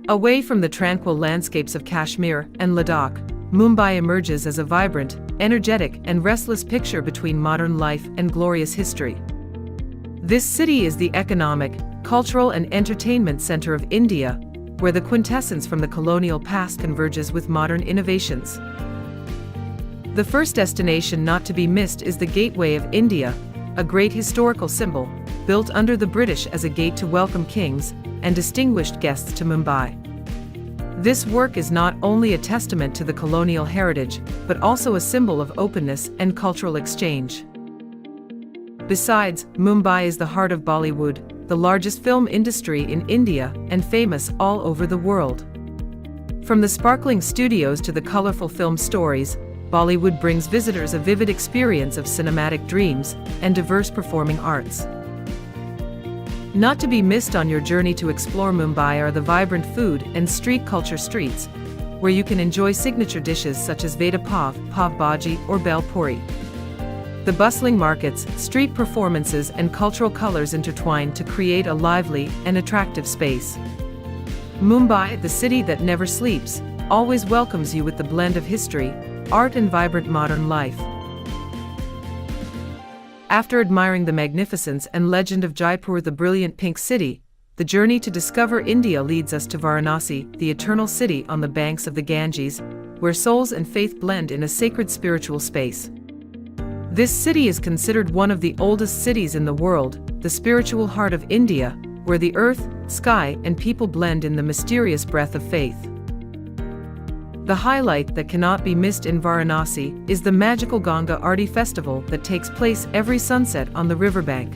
Away from the tranquil landscapes of Kashmir and Ladakh, Mumbai emerges as a vibrant, energetic, and restless picture between modern life and glorious history. This city is the economic, cultural, and entertainment center of India, where the quintessence from the colonial past converges with modern innovations. The first destination not to be missed is the Gateway of India, a great historical symbol, built under the British as a gate to welcome kings and distinguished guests to Mumbai. This work is not only a testament to the colonial heritage, but also a symbol of openness and cultural exchange. Besides, Mumbai is the heart of Bollywood, the largest film industry in India and famous all over the world. From the sparkling studios to the colorful film stories, Bollywood brings visitors a vivid experience of cinematic dreams and diverse performing arts. Not to be missed on your journey to explore Mumbai are the vibrant food and street culture streets, where you can enjoy signature dishes such as vada pav, pav bhaji, or bel puri. The bustling markets, street performances, and cultural colors intertwine to create a lively and attractive space. Mumbai, the city that never sleeps, always welcomes you with the blend of history, art, and vibrant modern life. After admiring the magnificence and legend of Jaipur, the brilliant pink city, the journey to discover India leads us to Varanasi, the eternal city on the banks of the Ganges, where souls and faith blend in a sacred spiritual space. This city is considered one of the oldest cities in the world, the spiritual heart of India, where the earth, sky, and people blend in the mysterious breath of faith. The highlight that cannot be missed in Varanasi is the magical Ganga Aarti festival that takes place every sunset on the riverbank.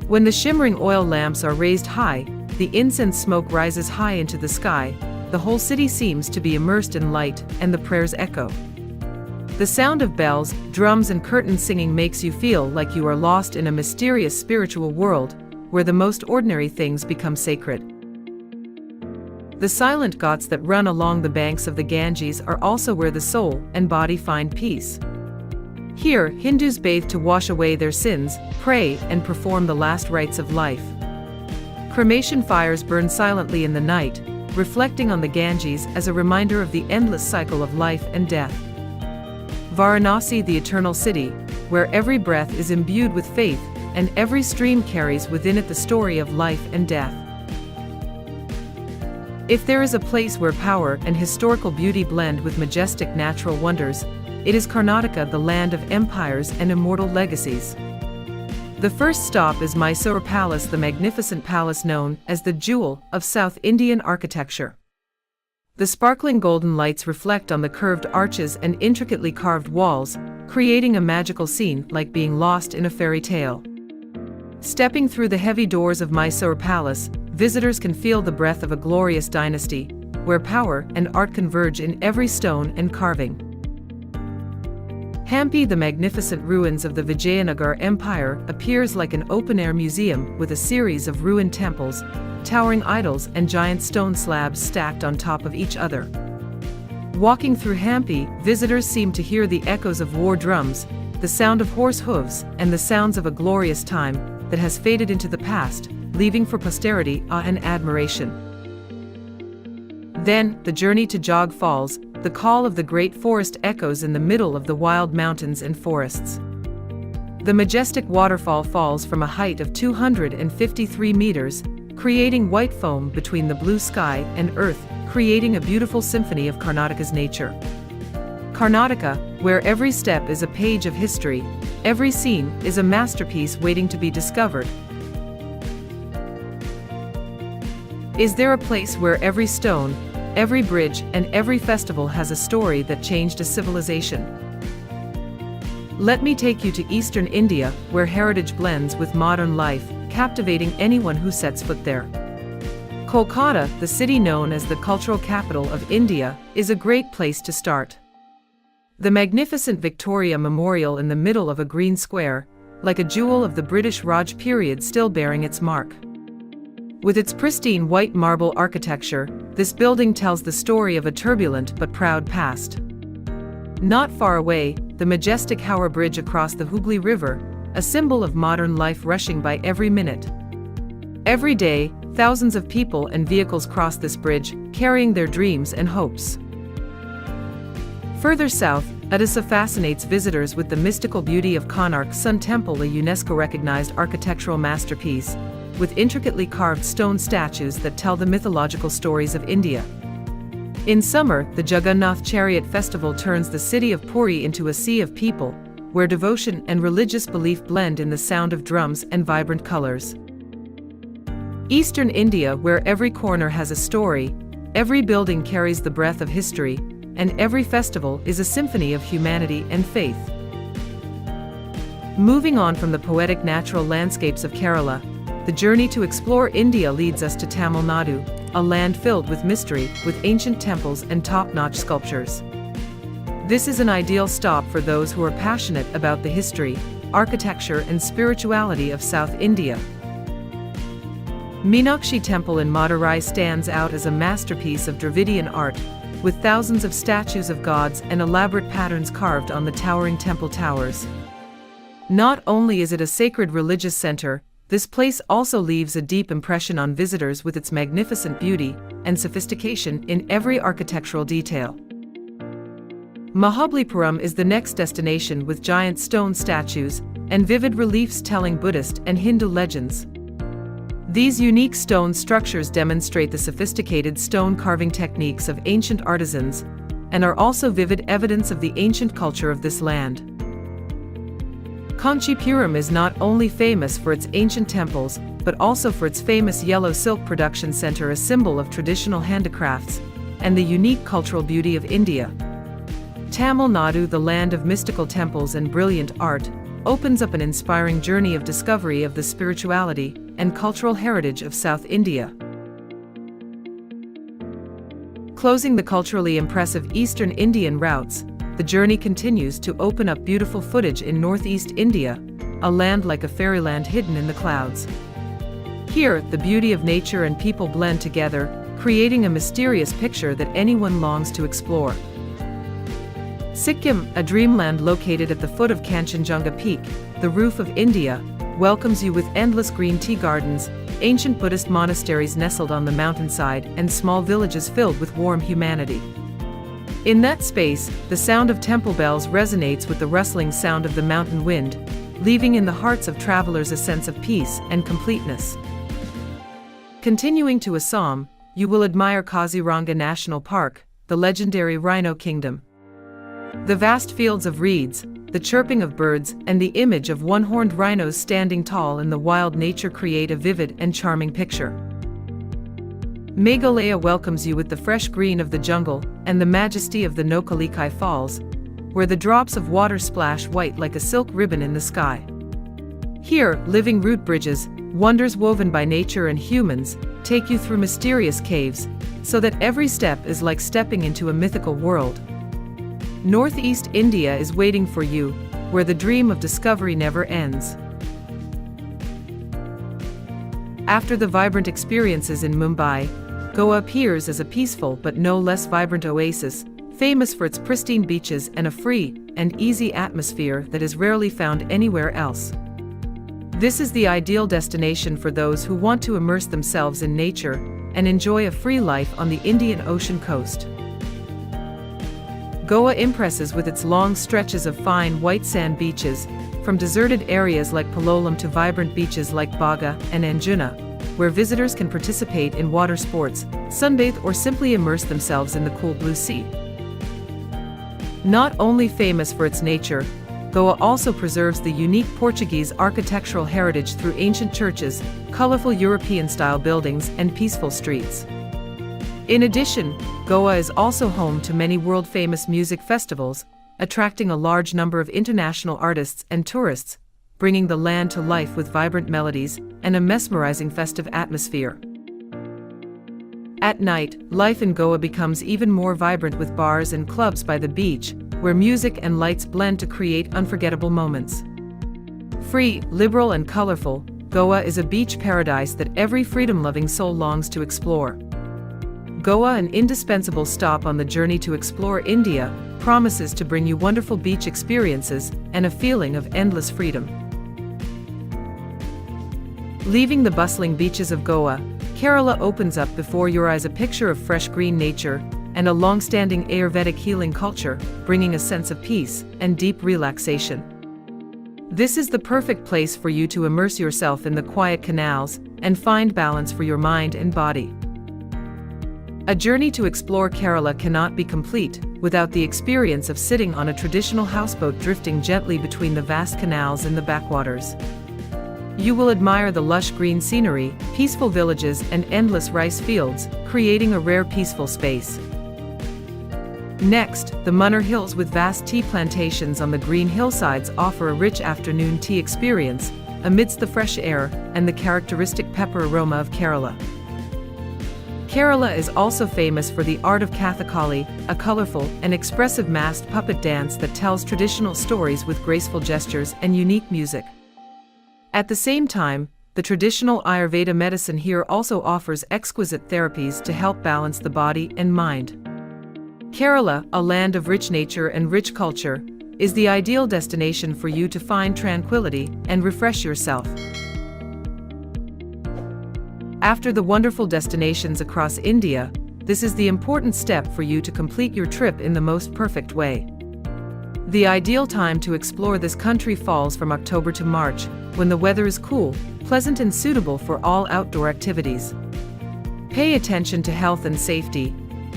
When the shimmering oil lamps are raised high, the incense smoke rises high into the sky, the whole city seems to be immersed in light, and the prayers echo. The sound of bells, drums, and curtain singing makes you feel like you are lost in a mysterious spiritual world, where the most ordinary things become sacred. The silent ghats that run along the banks of the Ganges are also where the soul and body find peace. Here, Hindus bathe to wash away their sins, pray, and perform the last rites of life. Cremation fires burn silently in the night, reflecting on the Ganges as a reminder of the endless cycle of life and death. Varanasi, the eternal city, where every breath is imbued with faith, and every stream carries within it the story of life and death. If there is a place where power and historical beauty blend with majestic natural wonders, it is Karnataka, the land of empires and immortal legacies. The first stop is Mysore Palace, the magnificent palace known as the jewel of South Indian architecture. The sparkling golden lights reflect on the curved arches and intricately carved walls, creating a magical scene like being lost in a fairy tale. Stepping through the heavy doors of Mysore Palace, visitors can feel the breath of a glorious dynasty, where power and art converge in every stone and carving. Hampi, the magnificent ruins of the Vijayanagar Empire, appears like an open-air museum with a series of ruined temples, towering idols and giant stone slabs stacked on top of each other. Walking through Hampi, visitors seem to hear the echoes of war drums, the sound of horse hooves, and the sounds of a glorious time that has faded into the past, leaving for posterity awe and admiration. Then, the journey to Jog Falls, the call of the great forest echoes in the middle of the wild mountains and forests. The majestic waterfall falls from a height of 253 meters, creating white foam between the blue sky and earth, creating a beautiful symphony of Karnataka's nature. Karnataka, where every step is a page of history, every scene is a masterpiece waiting to be discovered. Is there a place where every stone, every bridge, and every festival has a story that changed a civilization? Let me take you to Eastern India, where heritage blends with modern life, captivating anyone who sets foot there. Kolkata, the city known as the cultural capital of India, is a great place to start. The magnificent Victoria Memorial in the middle of a green square, like a jewel of the British Raj period still bearing its mark. With its pristine white marble architecture, this building tells the story of a turbulent but proud past. Not far away, the majestic Howrah Bridge across the Hooghly River, a symbol of modern life rushing by every minute. Every day, thousands of people and vehicles cross this bridge, carrying their dreams and hopes. Further south, Odisha fascinates visitors with the mystical beauty of Konark Sun Temple, a UNESCO-recognized architectural masterpiece, with intricately carved stone statues that tell the mythological stories of India. In summer, the Jagannath Chariot Festival turns the city of Puri into a sea of people, where devotion and religious belief blend in the sound of drums and vibrant colors. Eastern India, where every corner has a story, every building carries the breath of history, and every festival is a symphony of humanity and faith. Moving on from the poetic natural landscapes of Kerala, the journey to explore India leads us to Tamil Nadu, a land filled with mystery, with ancient temples and top-notch sculptures. This is an ideal stop for those who are passionate about the history, architecture, and spirituality of South India. Meenakshi Temple in Madurai stands out as a masterpiece of Dravidian art, with thousands of statues of gods and elaborate patterns carved on the towering temple towers. Not only is it a sacred religious center, this place also leaves a deep impression on visitors with its magnificent beauty and sophistication in every architectural detail. Mahabalipuram is the next destination, with giant stone statues and vivid reliefs telling Buddhist and Hindu legends. These unique stone structures demonstrate the sophisticated stone carving techniques of ancient artisans and are also vivid evidence of the ancient culture of this land. Kanchipuram is not only famous for its ancient temples, but also for its famous yellow silk production center, a symbol of traditional handicrafts and the unique cultural beauty of India. Tamil Nadu, the land of mystical temples and brilliant art, opens up an inspiring journey of discovery of the spirituality and cultural heritage of South India. Closing the culturally impressive Eastern Indian routes, the journey continues to open up beautiful footage in Northeast India, a land like a fairyland hidden in the clouds. Here, the beauty of nature and people blend together, creating a mysterious picture that anyone longs to explore. Sikkim, a dreamland located at the foot of Kanchenjunga Peak, the roof of India, welcomes you with endless green tea gardens, ancient Buddhist monasteries nestled on the mountainside, and small villages filled with warm humanity. In that space, the sound of temple bells resonates with the rustling sound of the mountain wind, leaving in the hearts of travelers a sense of peace and completeness. Continuing to Assam, you will admire Kaziranga National Park, the legendary Rhino Kingdom. The vast fields of reeds, the chirping of birds, and the image of one-horned rhinos standing tall in the wild nature create a vivid and charming picture. Meghalaya welcomes you with the fresh green of the jungle and the majesty of the Nokkalikai Falls, where the drops of water splash white like a silk ribbon in the sky. Here, living root bridges, wonders woven by nature and humans, take you through mysterious caves, so that every step is like stepping into a mythical world. Northeast India is waiting for you, where the dream of discovery never ends. After the vibrant experiences in Mumbai, Goa appears as a peaceful but no less vibrant oasis, famous for its pristine beaches and a free and easy atmosphere that is rarely found anywhere else. This is the ideal destination for those who want to immerse themselves in nature and enjoy a free life on the Indian Ocean coast. Goa impresses with its long stretches of fine white sand beaches, from deserted areas like Palolem to vibrant beaches like Baga and Anjuna, where visitors can participate in water sports, sunbathe or simply immerse themselves in the cool blue sea. Not only famous for its nature, Goa also preserves the unique Portuguese architectural heritage through ancient churches, colorful European-style buildings, and peaceful streets. In addition, Goa is also home to many world-famous music festivals, attracting a large number of international artists and tourists, bringing the land to life with vibrant melodies and a mesmerizing festive atmosphere. At night, life in Goa becomes even more vibrant with bars and clubs by the beach, where music and lights blend to create unforgettable moments. Free, liberal and colorful, Goa is a beach paradise that every freedom-loving soul longs to explore. Goa, an indispensable stop on the journey to explore India, promises to bring you wonderful beach experiences and a feeling of endless freedom. Leaving the bustling beaches of Goa, Kerala opens up before your eyes a picture of fresh green nature and a long-standing Ayurvedic healing culture, bringing a sense of peace and deep relaxation. This is the perfect place for you to immerse yourself in the quiet canals and find balance for your mind and body. A journey to explore Kerala cannot be complete without the experience of sitting on a traditional houseboat drifting gently between the vast canals and the backwaters. You will admire the lush green scenery, peaceful villages, and endless rice fields, creating a rare peaceful space. Next, the Munnar Hills with vast tea plantations on the green hillsides offer a rich afternoon tea experience, amidst the fresh air and the characteristic pepper aroma of Kerala. Kerala is also famous for the art of Kathakali, a colorful and expressive masked puppet dance that tells traditional stories with graceful gestures and unique music. At the same time, the traditional Ayurveda medicine here also offers exquisite therapies to help balance the body and mind. Kerala, a land of rich nature and rich culture, is the ideal destination for you to find tranquility and refresh yourself. After the wonderful destinations across India, this is the important step for you to complete your trip in the most perfect way. The ideal time to explore this country falls from October to March, when the weather is cool, pleasant and suitable for all outdoor activities. Pay attention to health and safety.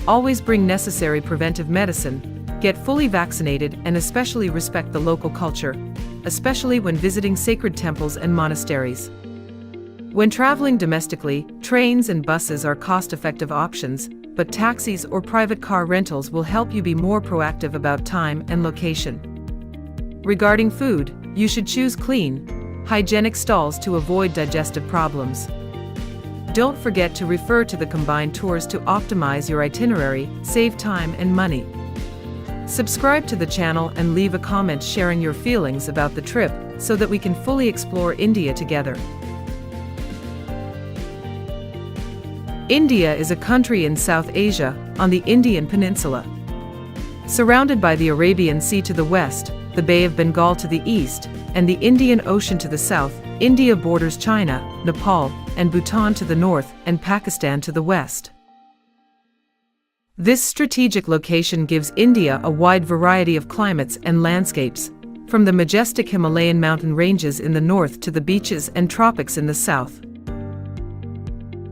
Always bring necessary preventive medicine, get fully vaccinated, and especially respect the local culture, especially when visiting sacred temples and monasteries. When traveling domestically, trains and buses are cost-effective options, but taxis or private car rentals will help you be more proactive about time and location. Regarding food, you should choose clean, hygienic stalls to avoid digestive problems. Don't forget to refer to the combined tours to optimize your itinerary, save time and money. Subscribe to the channel and leave a comment sharing your feelings about the trip so that we can fully explore India together. India is a country in South Asia, on the Indian peninsula. Surrounded by the Arabian Sea to the west, the Bay of Bengal to the east, and the Indian Ocean to the south, India borders China, Nepal, and Bhutan to the north, and Pakistan to the west. This strategic location gives India a wide variety of climates and landscapes, from the majestic Himalayan mountain ranges in the north to the beaches and tropics in the south.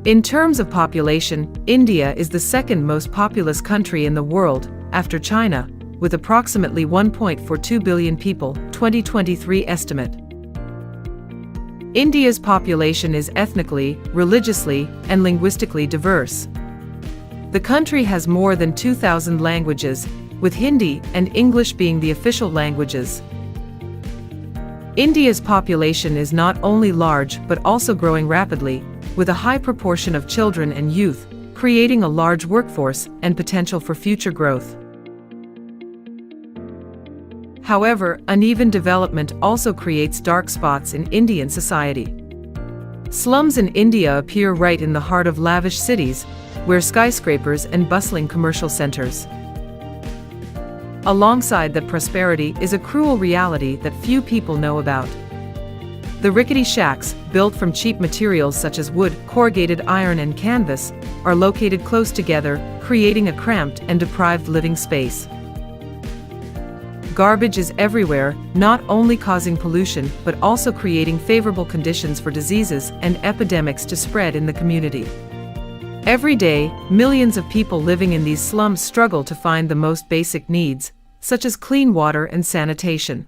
In terms of population, India is the second most populous country in the world, after China, with approximately 1.42 billion people, 2023 estimate. India's population is ethnically, religiously, and linguistically diverse. The country has more than 2,000 languages, with Hindi and English being the official languages. India's population is not only large but also growing rapidly, with a high proportion of children and youth, creating a large workforce and potential for future growth. However, uneven development also creates dark spots in Indian society. Slums in India appear right in the heart of lavish cities, where skyscrapers and bustling commercial centers. Alongside that prosperity is a cruel reality that few people know about. The rickety shacks, built from cheap materials such as wood, corrugated iron and canvas, are located close together, creating a cramped and deprived living space. Garbage is everywhere, not only causing pollution but also creating favorable conditions for diseases and epidemics to spread in the community. Every day, millions of people living in these slums struggle to find the most basic needs, such as clean water and sanitation.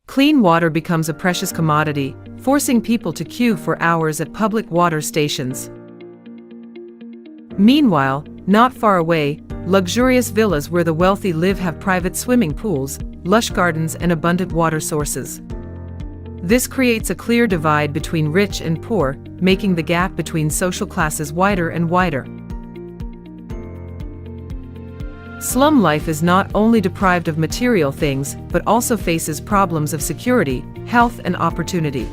Clean water becomes a precious commodity, forcing people to queue for hours at public water stations. Meanwhile, not far away, luxurious villas where the wealthy live have private swimming pools, lush gardens and abundant water sources. This creates a clear divide between rich and poor, making the gap between social classes wider and wider. Slum life is not only deprived of material things, but also faces problems of security, health and opportunity.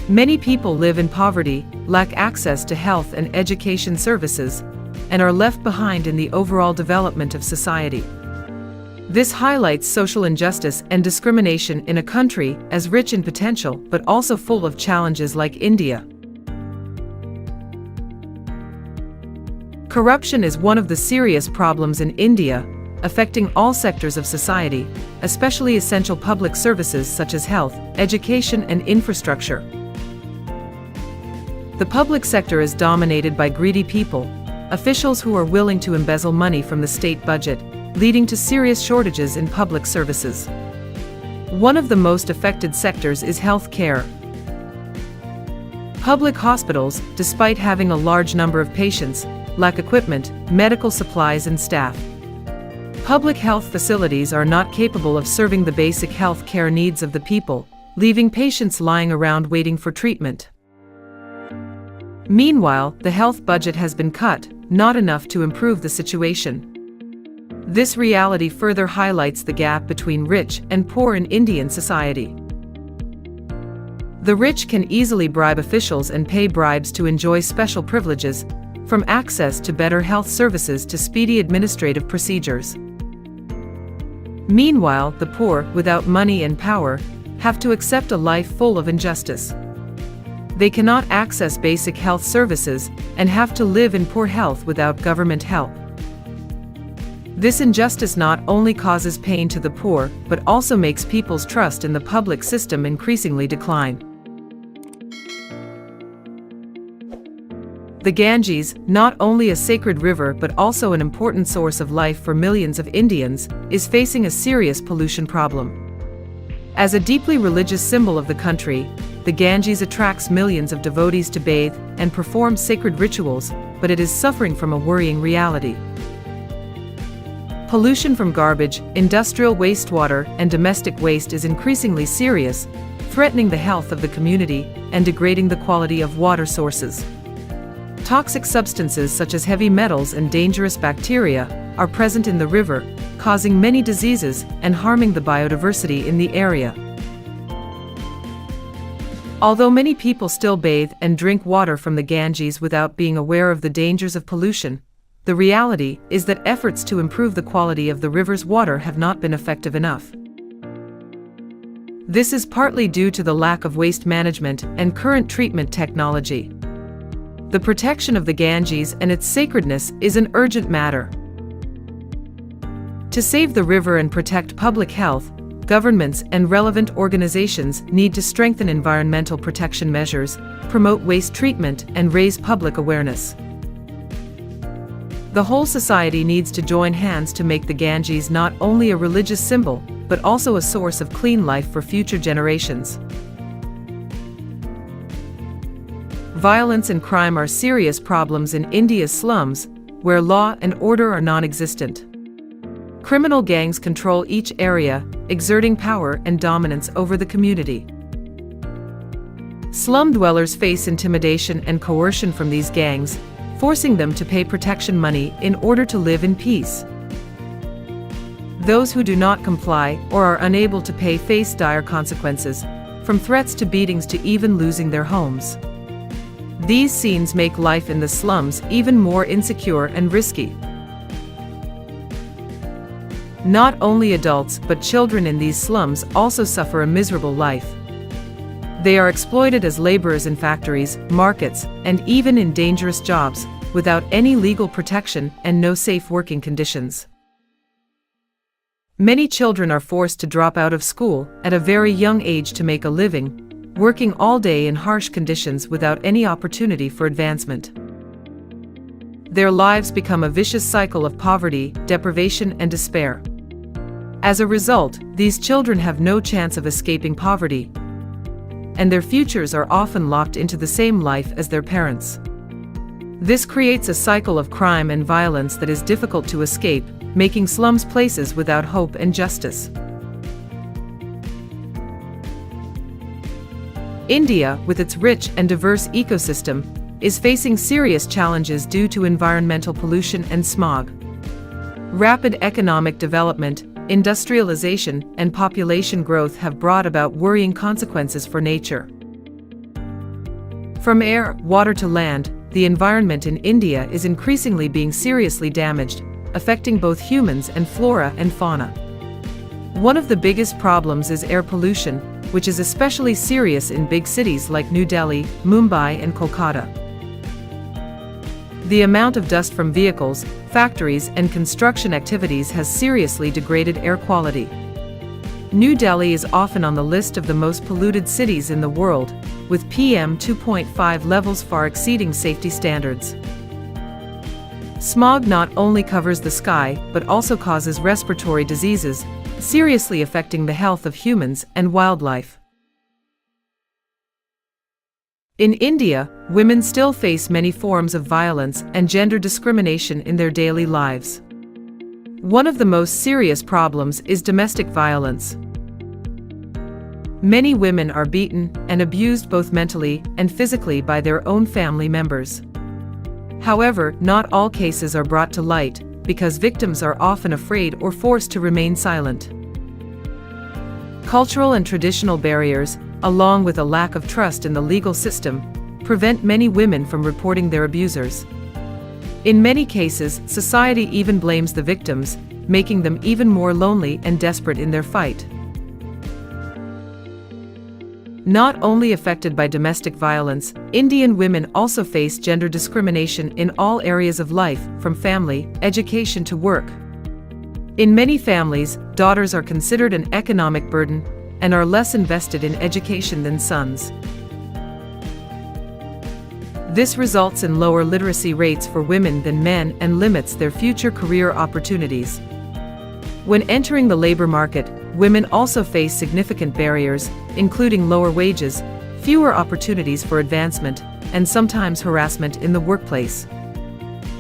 Many people live in poverty, lack access to health and education services, and are left behind in the overall development of society. This highlights social injustice and discrimination in a country as rich in potential but also full of challenges like India. Corruption is one of the serious problems in India, affecting all sectors of society, especially essential public services such as health, education and infrastructure. The public sector is dominated by greedy people, officials who are willing to embezzle money from the state budget, leading to serious shortages in public services. One of the most affected sectors is health care. Public hospitals, despite having a large number of patients, lack equipment, medical supplies and staff. Public health facilities are not capable of serving the basic health care needs of the people, leaving patients lying around waiting for treatment. Meanwhile, the health budget has been cut, not enough to improve the situation. This reality further highlights the gap between rich and poor in Indian society. The rich can easily bribe officials and pay bribes to enjoy special privileges, from access to better health services to speedy administrative procedures. Meanwhile, the poor, without money and power, have to accept a life full of injustice. They cannot access basic health services and have to live in poor health without government help. This injustice not only causes pain to the poor, but also makes people's trust in the public system increasingly decline. The Ganges, not only a sacred river but also an important source of life for millions of Indians, is facing a serious pollution problem. As a deeply religious symbol of the country, the Ganges attracts millions of devotees to bathe and perform sacred rituals, but it is suffering from a worrying reality. Pollution from garbage, industrial wastewater, and domestic waste is increasingly serious, threatening the health of the community and degrading the quality of water sources. Toxic substances such as heavy metals and dangerous bacteria are present in the river, causing many diseases and harming the biodiversity in the area. Although many people still bathe and drink water from the Ganges without being aware of the dangers of pollution, the reality is that efforts to improve the quality of the river's water have not been effective enough. This is partly due to the lack of waste management and current treatment technology. The protection of the Ganges and its sacredness is an urgent matter. To save the river and protect public health, governments and relevant organizations need to strengthen environmental protection measures, promote waste treatment, and raise public awareness. The whole society needs to join hands to make the Ganges not only a religious symbol, but also a source of clean life for future generations. Violence and crime are serious problems in India's slums, where law and order are non-existent. Criminal gangs control each area, exerting power and dominance over the community. Slum dwellers face intimidation and coercion from these gangs, forcing them to pay protection money in order to live in peace. Those who do not comply or are unable to pay face dire consequences, from threats to beatings to even losing their homes. These scenes make life in the slums even more insecure and risky. Not only adults but children in these slums also suffer a miserable life. They are exploited as laborers in factories, markets, and even in dangerous jobs, without any legal protection and no safe working conditions. Many children are forced to drop out of school at a very young age to make a living, working all day in harsh conditions without any opportunity for advancement. Their lives become a vicious cycle of poverty, deprivation, and despair. As a result, these children have no chance of escaping poverty, and their futures are often locked into the same life as their parents. This creates a cycle of crime and violence that is difficult to escape, making slums places without hope and justice. India, with its rich and diverse ecosystem, is facing serious challenges due to environmental pollution and smog. Rapid economic development, industrialization, and population growth have brought about worrying consequences for nature. From air, water to land, the environment in India is increasingly being seriously damaged, affecting both humans and flora and fauna. One of the biggest problems is air pollution, which is especially serious in big cities like New Delhi, Mumbai, and Kolkata. The amount of dust from vehicles, factories, and construction activities has seriously degraded air quality. New Delhi is often on the list of the most polluted cities in the world, with PM 2.5 levels far exceeding safety standards. Smog not only covers the sky but also causes respiratory diseases, seriously affecting the health of humans and wildlife. In India, women still face many forms of violence and gender discrimination in their daily lives. One of the most serious problems is domestic violence. Many women are beaten and abused both mentally and physically by their own family members. However, not all cases are brought to light, because victims are often afraid or forced to remain silent. Cultural and traditional barriers, along with a lack of trust in the legal system, prevent many women from reporting their abusers. In many cases, society even blames the victims, making them even more lonely and desperate in their fight. Not only affected by domestic violence, Indian women also face gender discrimination in all areas of life, from family, education to work. In many families, daughters are considered an economic burden and are less invested in education than sons. This results in lower literacy rates for women than men and limits their future career opportunities. When entering the labor market, women also face significant barriers, including lower wages, fewer opportunities for advancement, and sometimes harassment in the workplace.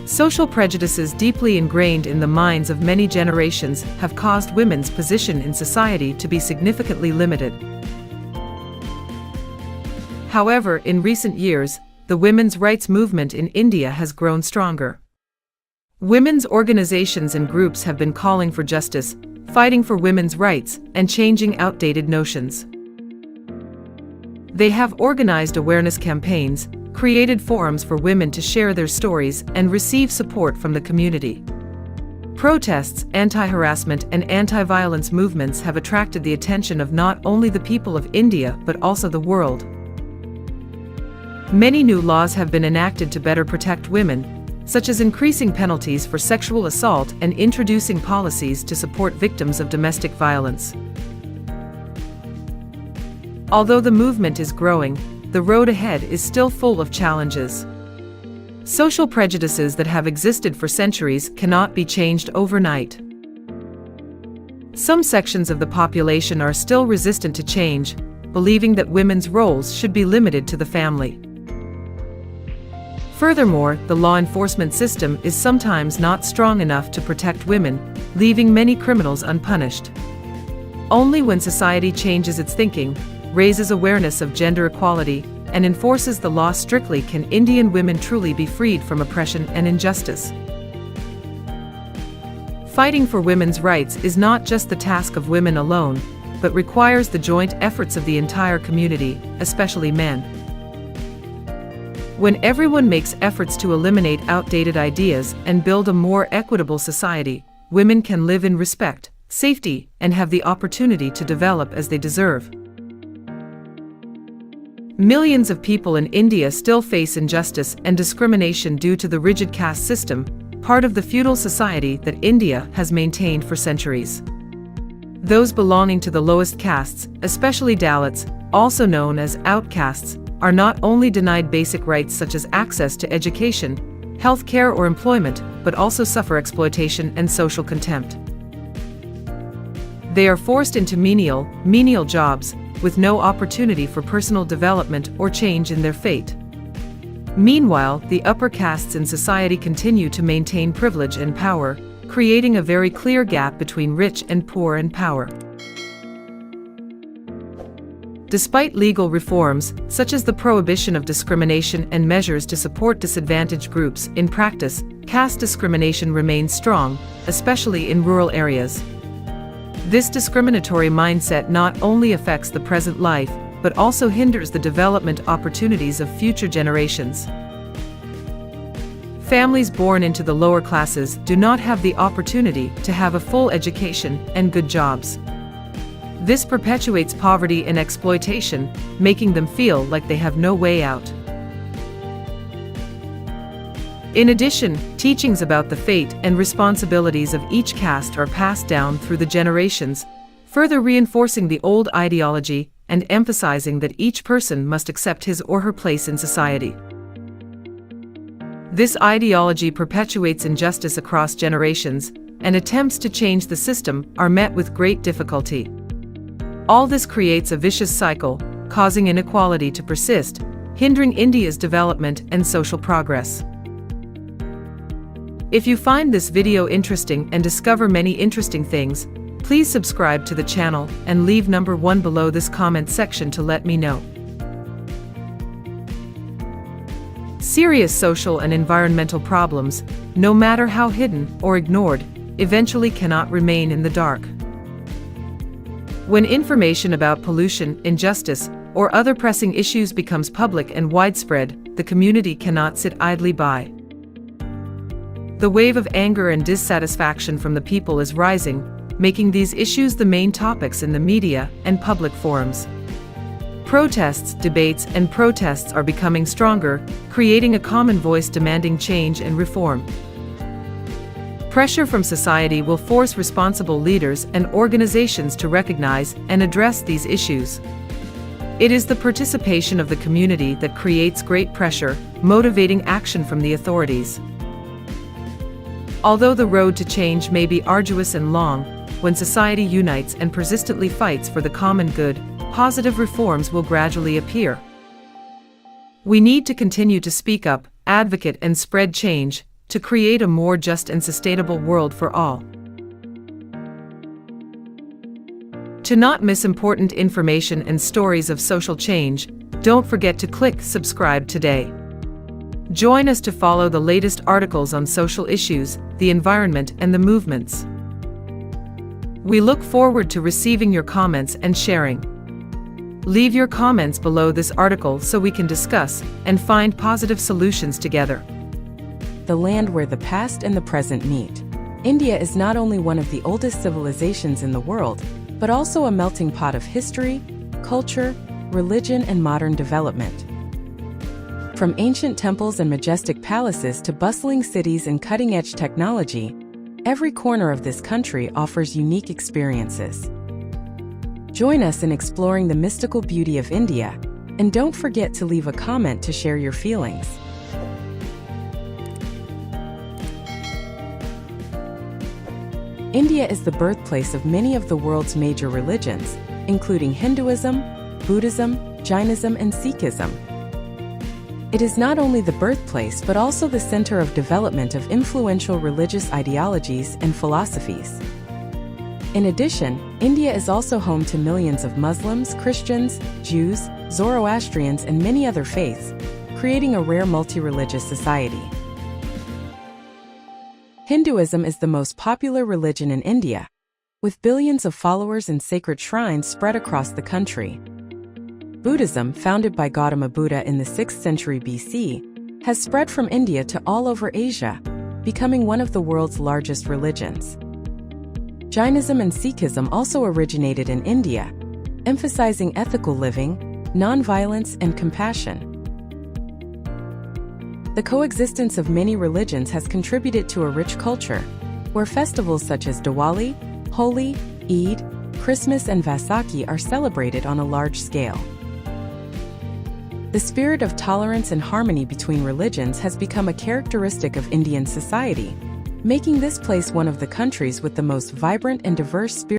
Social prejudices deeply ingrained in the minds of many generations have caused women's position in society to be significantly limited. However, in recent years, the women's rights movement in India has grown stronger. Women's organizations and groups have been calling for justice, fighting for women's rights, and changing outdated notions. They have organized awareness campaigns, created forums for women to share their stories, and receive support from the community. Protests, anti-harassment, and anti-violence movements have attracted the attention of not only the people of India but also the world. Many new laws have been enacted to better protect women, such as increasing penalties for sexual assault and introducing policies to support victims of domestic violence. Although the movement is growing, the road ahead is still full of challenges. Social prejudices that have existed for centuries cannot be changed overnight. Some sections of the population are still resistant to change, believing that women's roles should be limited to the family. Furthermore, the law enforcement system is sometimes not strong enough to protect women, leaving many criminals unpunished. Only when society changes its thinking, raises awareness of gender equality, and enforces the law strictly can Indian women truly be freed from oppression and injustice. Fighting for women's rights is not just the task of women alone, but requires the joint efforts of the entire community, especially men. When everyone makes efforts to eliminate outdated ideas and build a more equitable society, women can live in respect, safety, and have the opportunity to develop as they deserve. Millions of people in India still face injustice and discrimination due to the rigid caste system, part of the feudal society that India has maintained for centuries. Those belonging to the lowest castes, especially Dalits, also known as outcasts, are not only denied basic rights such as access to education, health care or employment, but also suffer exploitation and social contempt. They are forced into menial jobs, with no opportunity for personal development or change in their fate. Meanwhile, the upper castes in society continue to maintain privilege and power, creating a very clear gap between rich and poor in power. Despite legal reforms, such as the prohibition of discrimination and measures to support disadvantaged groups, in practice, caste discrimination remains strong, especially in rural areas. This discriminatory mindset not only affects the present life, but also hinders the development opportunities of future generations. Families born into the lower classes do not have the opportunity to have a full education and good jobs. This perpetuates poverty and exploitation, making them feel like they have no way out. In addition, teachings about the fate and responsibilities of each caste are passed down through the generations, further reinforcing the old ideology and emphasizing that each person must accept his or her place in society. This ideology perpetuates injustice across generations, and attempts to change the system are met with great difficulty. All this creates a vicious cycle, causing inequality to persist, hindering India's development and social progress. If you find this video interesting and discover many interesting things, please subscribe to the channel and leave number 1 below this comment section to let me know. Serious social and environmental problems, no matter how hidden or ignored, eventually cannot remain in the dark. When information about pollution, injustice, or other pressing issues becomes public and widespread, the community cannot sit idly by. The wave of anger and dissatisfaction from the people is rising, making these issues the main topics in the media and public forums. Protests, debates, and protests are becoming stronger, creating a common voice demanding change and reform. Pressure from society will force responsible leaders and organizations to recognize and address these issues. It is the participation of the community that creates great pressure, motivating action from the authorities. Although the road to change may be arduous and long, when society unites and persistently fights for the common good, positive reforms will gradually appear. We need to continue to speak up, advocate, and spread change, to create a more just and sustainable world for all. To not miss important information and stories of social change, don't forget to click subscribe today. Join us to follow the latest articles on social issues, the environment, and the movements. We look forward to receiving your comments and sharing. Leave your comments below this article so we can discuss and find positive solutions together. The land where the past and the present meet. India is not only one of the oldest civilizations in the world, but also a melting pot of history, culture, religion, and modern development. From ancient temples and majestic palaces to bustling cities and cutting-edge technology, every corner of this country offers unique experiences. Join us in exploring the mystical beauty of India, and don't forget to leave a comment to share your feelings. India is the birthplace of many of the world's major religions, including Hinduism, Buddhism, Jainism, and Sikhism. It is not only the birthplace but also the center of development of influential religious ideologies and philosophies. In addition, India is also home to millions of Muslims, Christians, Jews, Zoroastrians, and many other faiths, creating a rare multi-religious society. Hinduism is the most popular religion in India, with billions of followers and sacred shrines spread across the country. Buddhism, founded by Gautama Buddha in the 6th century BC, has spread from India to all over Asia, becoming one of the world's largest religions. Jainism and Sikhism also originated in India, emphasizing ethical living, non-violence, and compassion. The coexistence of many religions has contributed to a rich culture, where festivals such as Diwali, Holi, Eid, Christmas, and Vaisakhi are celebrated on a large scale. The spirit of tolerance and harmony between religions has become a characteristic of Indian society, making this place one of the countries with the most vibrant and diverse spiritual